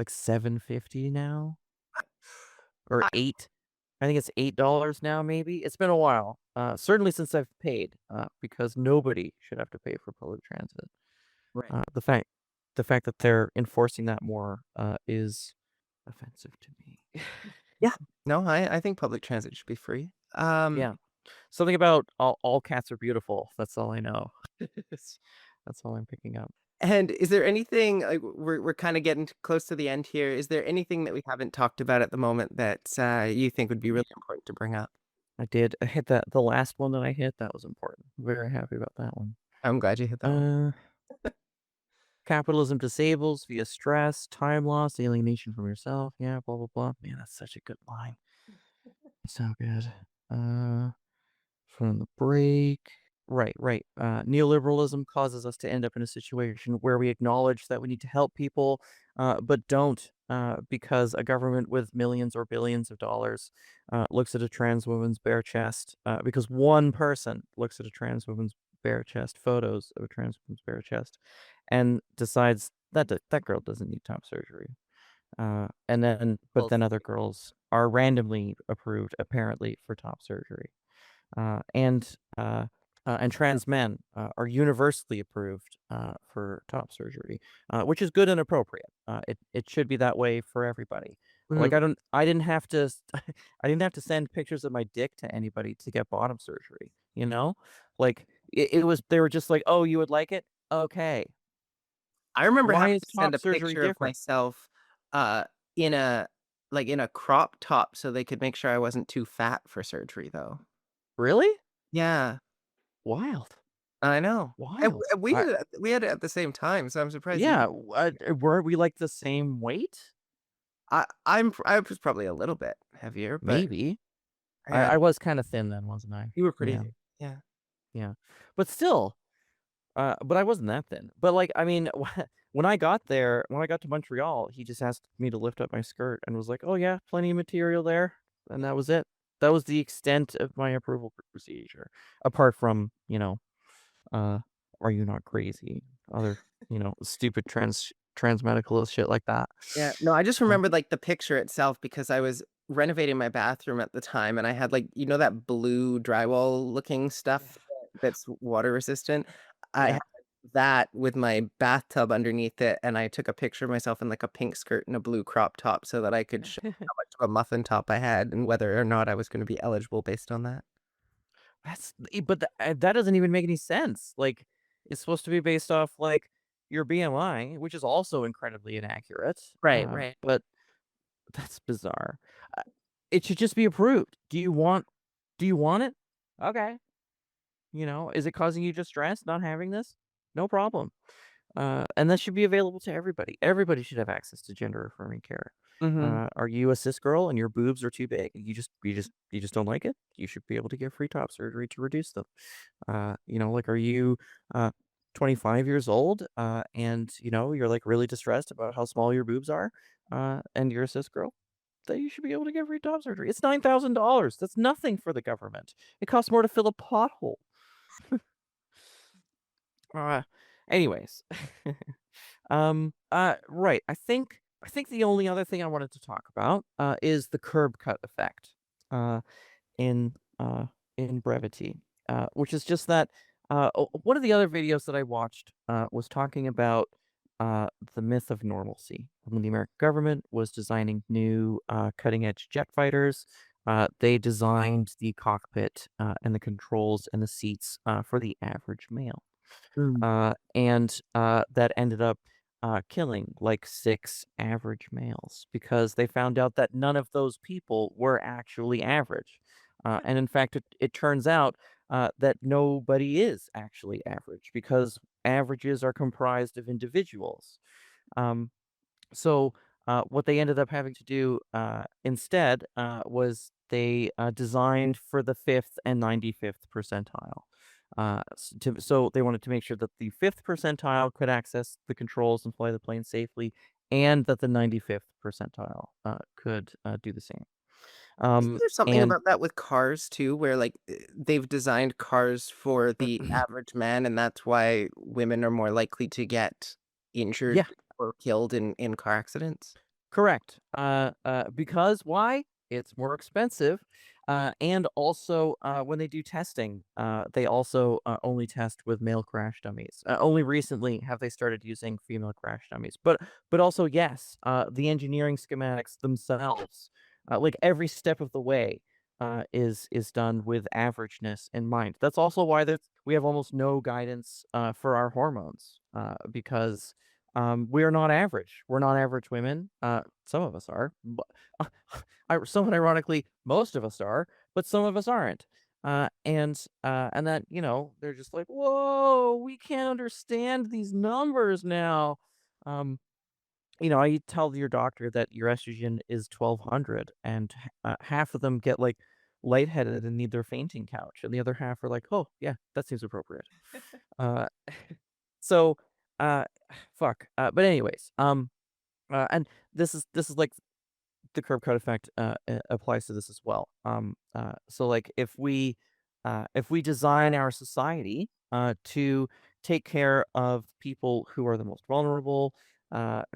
7.50 now? Or I 8? I think it's $8 now, maybe? It's been a while. Certainly since I've paid, because nobody should have to pay for public transit. right. Uh, the fact the fact that they're enforcing that more, is offensive to me. Yeah. No, I think public transit should be free. Yeah. Something about all cats are beautiful. That's all I know. That's all I'm picking up. And is there anything like we're kind of getting close to the end here. Is there anything that we haven't talked about at the moment that you think would be really important to bring up? I did. I hit that. The last one that I hit, that was important. Very happy about that one. I'm glad you hit that one. Uh, Capitalism disables via stress, time loss, alienation from yourself. Yeah, blah blah blah. Man, that's such a good line. So good. Uh, from the break. Right, right. Neoliberalism causes us to end up in a situation where we acknowledge that we need to help people, but don't, because a government with millions or billions of dollars looks at a trans woman's bare chest, because one person looks at a trans woman's bare chest, photos of a trans woman's bare chest, and decides that that girl doesn't need top surgery. But Well, then other girls are randomly approved, apparently, for top surgery. Uh, and uh, and trans men are universally approved for top surgery, which is good and appropriate. It should be that way for everybody. Like mhm. I didn't have to I didn't have to send pictures of my dick to anybody to get bottom surgery. You know, like it was they were just like, oh, you would like it, okay. I remember Why having is to send top a surgery picture of different? myself, in a in a crop top so they could make sure I wasn't too fat for surgery, though. Really? Yeah, Wild, I know. And wild. w and we had it at the same time, so I'm surprised you Yeah. did. Were we like the same weight? I was probably a little bit heavier, but Maybe. yeah, I was kinda thin then, wasn't I? you were pretty Yeah, big. Yeah. yeah. But still, but I wasn't that thin. But, like, I mean, when I got to Montreal, he just asked me to lift up my skirt and was like, "Oh, yeah, plenty of material there," and that was it. That was the extent of my approval procedure, apart from, uh, "Are you not crazy?" Other, stupid trans medical shit like that. Yeah, no, I just Uh, remembered, like, the picture itself because I was renovating my bathroom at the time, and I had, like, that blue drywall looking stuff that's water resistant? I yeah. had that with my bathtub underneath it, and I took a picture of myself in, like, a pink skirt and a blue crop top so that I could show how much of a muffin top I had and whether or not I was gonna be eligible based on that. That doesn't even make any sense. Like, it's supposed to be based off, like, your BMI, which is also incredibly inaccurate, Right, right. but that's bizarre. Uh, it should just be approved. Do you want it? Okay. Is it causing you distress not having this? No problem. And that should be available to everybody. Everybody should have access to gender affirming care. Mhm. Are you a cis girl and your boobs are too big? You just don't like it? You should be able to get free top surgery to reduce them. Like, are you uh 25 years old and you're like really distressed about how small your boobs are and you're a cis girl? Then you should be able to get free top surgery. It's $9,000. That's nothing for the government. It costs more to fill a pothole. Uh, anyways, right. I think the only other thing I wanted to talk about is the curb cut effect. Uh, in uh in brevity, which is just that one of the other videos that I watched was talking about the myth of normalcy. When the American government was designing new cutting edge jet fighters, they designed the cockpit and the controls and the seats for the average male. Mm. And that ended up killing like six average males because they found out that none of those people were actually average. And in fact, it turns out that nobody is actually average because averages are comprised of individuals. Um, so what they ended up having to do instead was they designed for the fifth and 95th percentile. So they wanted to make sure that the fifth percentile could access the controls and fly the plane safely, and that the 95th percentile could do the same. Isn't there something And about that with cars too, where, like, they've designed cars for the average man, and that's why women are more likely to get injured yeah, or killed in car accidents? correct. Because why? It's more expensive. And also, when they do testing, they also only test with male crash dummies. Only recently have they started using female crash dummies. But also, yes, the engineering schematics themselves, like every step of the way, is done with averageness in mind. That's also why we have almost no guidance for our hormones, because we are not average. We're not average women. Some of us are, but somewhat ironically, most of us are. but some of us aren't. And that, they're just like, whoa, we can't understand these numbers now. Um, I tell your doctor that your estrogen is 1200, and half of them get like lightheaded and need their fainting couch, and the other half are like, oh yeah, that seems appropriate. Uh, so, uh, fuck. But anyways, and this is like the curb cut effect applies to this as well. So like if we design our society to take care of people who are the most vulnerable,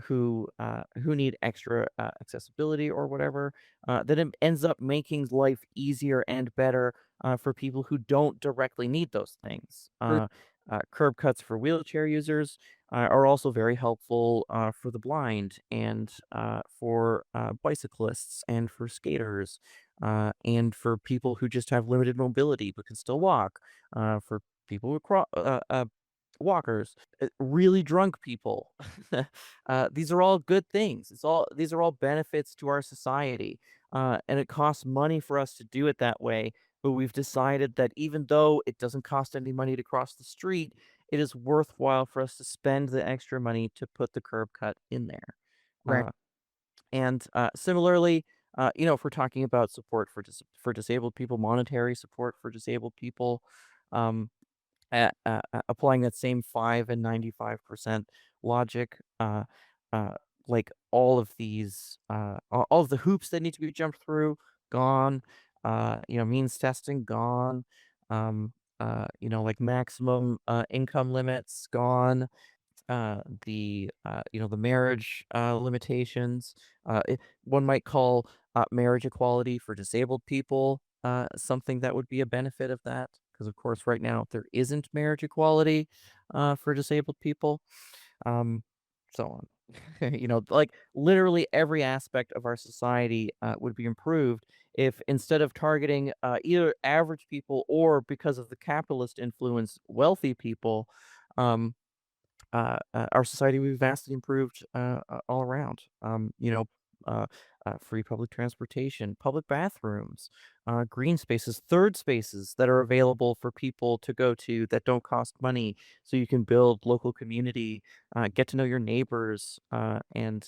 who need extra accessibility or whatever, then it ends up making life easier and better for people who don't directly need those things. Curb cuts for wheelchair users are also very helpful for the blind and for bicyclists and for skaters and for people who just have limited mobility but can still walk, for people with walkers, really drunk people. These are all good things. These are all benefits to our society, and it costs money for us to do it that way. But we've decided that even though it doesn't cost any money to cross the street, it is worthwhile for us to spend the extra money to put the curb cut in there. Right. Uh, and similarly, if we're talking about support for disabled people, monetary support for disabled people, um, applying that same 5 and 95% logic, uh, like all of the hoops that need to be jumped through, gone. Means testing, gone. Like maximum income limits, gone. The marriage limitations. One might call marriage equality for disabled people something that would be a benefit of that, because of course right now there isn't marriage equality for disabled people. Um, so on. Like literally every aspect of our society would be improved if instead of targeting either average people or, because of the capitalist influence, wealthy people. Our society would be vastly improved all around. Free public transportation, public bathrooms, green spaces, third spaces that are available for people to go to that don't cost money, so you can build local community, get to know your neighbors, and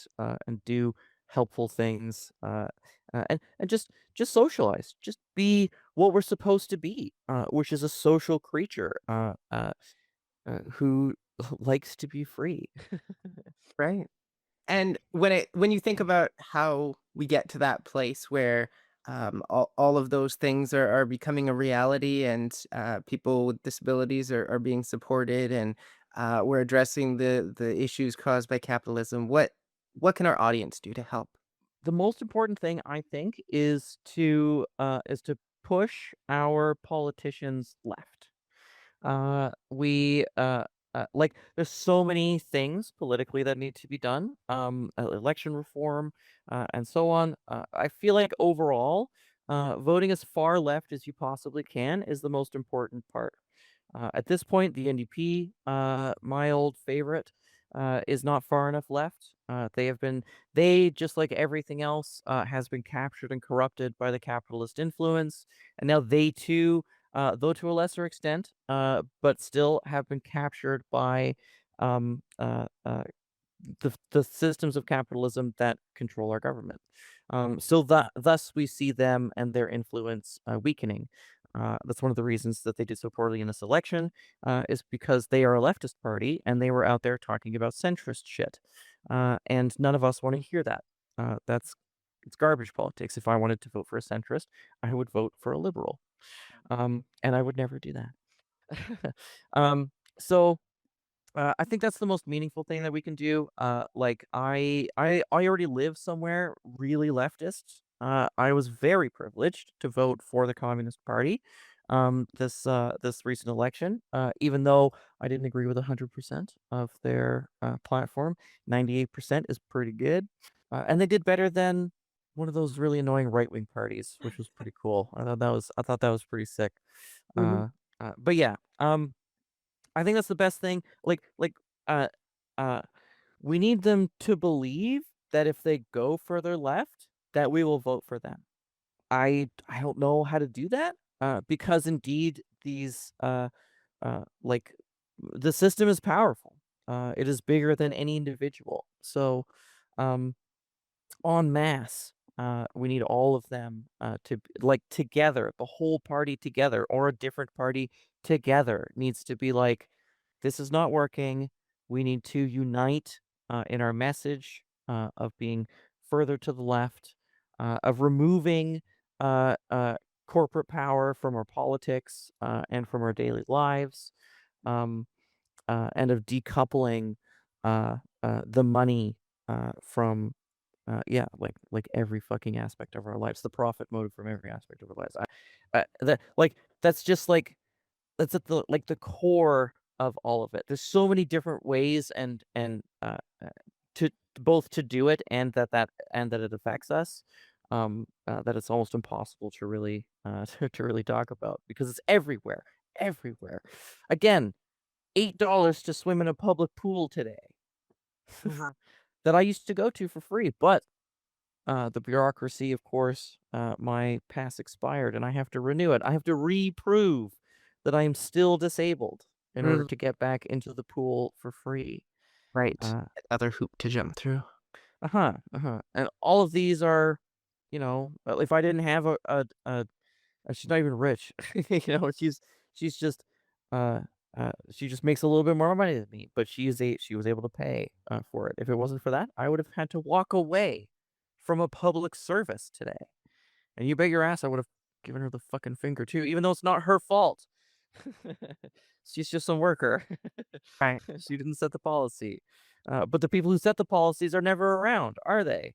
do helpful things, and just socialize, just be what we're supposed to be, which is a social creature. Who likes to be free. Right. And when you think about how we get to that place where all of those things are becoming a reality and people with disabilities are being supported and we're addressing the issues caused by capitalism, what can our audience do to help? The most important thing, I think, is to push our politicians left. Like, there's so many things politically that need to be done, election reform, and so on. I feel like overall, voting as far left as you possibly can is the most important part. At this point, the NDP, my old favorite, is not far enough left. They, just like everything else, has been captured and corrupted by the capitalist influence, and now they too, though to a lesser extent, but still have been captured by um, uh, uh, the systems of capitalism that control our government. Thus we see them and their influence weakening. That's one of the reasons that they did so poorly in this election, is because they are a leftist party and they were out there talking about centrist shit, and none of us want to hear that. It's garbage politics. If I wanted to vote for a centrist, I would vote for a liberal, and I would never do that. um, so I think that's the most meaningful thing that we can do. Like I already live somewhere really leftist. I was very privileged to vote for the Communist Party, this recent election. Even though I didn't agree with 100% of their platform, 98% is pretty good, and they did better than one of those really annoying right wing parties, which was pretty cool. I thought that was pretty sick. Hmm. But yeah. I think that's the best thing. Uh, uh, we need them to believe that if they go further left, that we will vote for them. I don't know how to do that, because indeed these, like, the system is powerful. It is bigger than any individual. So, um, en masse, we need all of them like together, the whole party together, or a different party together needs to be like, this is not working. We need to unite in our message of being further to the left, of removing corporate power from our politics and from our daily lives, um, and of decoupling the money from yeah, like every fucking aspect of our lives, the profit motive from every aspect of our lives. That's just like that's at the core of all of it. There's so many different ways and to both to do it and that it affects us. That it's almost impossible to really to really talk about because it's everywhere, everywhere. Again, $8 to swim in a public pool today Mhm. that I used to go to for free, but the bureaucracy, of course, my pass expired and I have to renew it. I have to reprove that I am still disabled in order Mm, to get back into the pool for free. right. Uh, Another hoop to jump through. uh-huh, uh-huh. And all of these are, if I didn't have she's not even rich, she's just, uh, she just makes a little bit more money than me, but she was able to pay for it. If it wasn't for that, I would have had to walk away from a public service today. And you bet your ass I would have given her the fucking finger too, even though it's not her fault. She's just some worker. Right. She didn't set the policy. But the people who set the policies are never around, are they?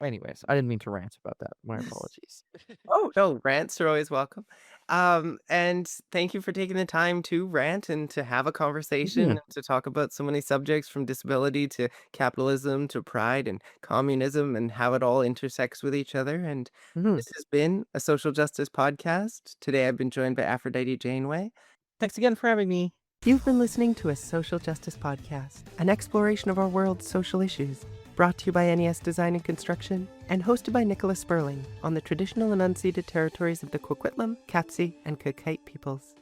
Anyways, I didn't mean to rant about that. My apologies. Oh, no, rants are always welcome. And thank you for taking the time to rant and to have a conversation Mhm, and to talk about so many subjects from disability to capitalism to pride and communism and how it all intersects with each other. And mhm. this has been a social justice podcast. Today I've been joined by Aphrodite Janeway. Thanks again for having me. You've been listening to a social justice podcast, an exploration of our world's social issues, brought to you by NES Design and Construction and hosted by NICOLA SPURLIng on the traditional and unceded territories of the Kwikwetlem, Katzie, and Qayqayt peoples.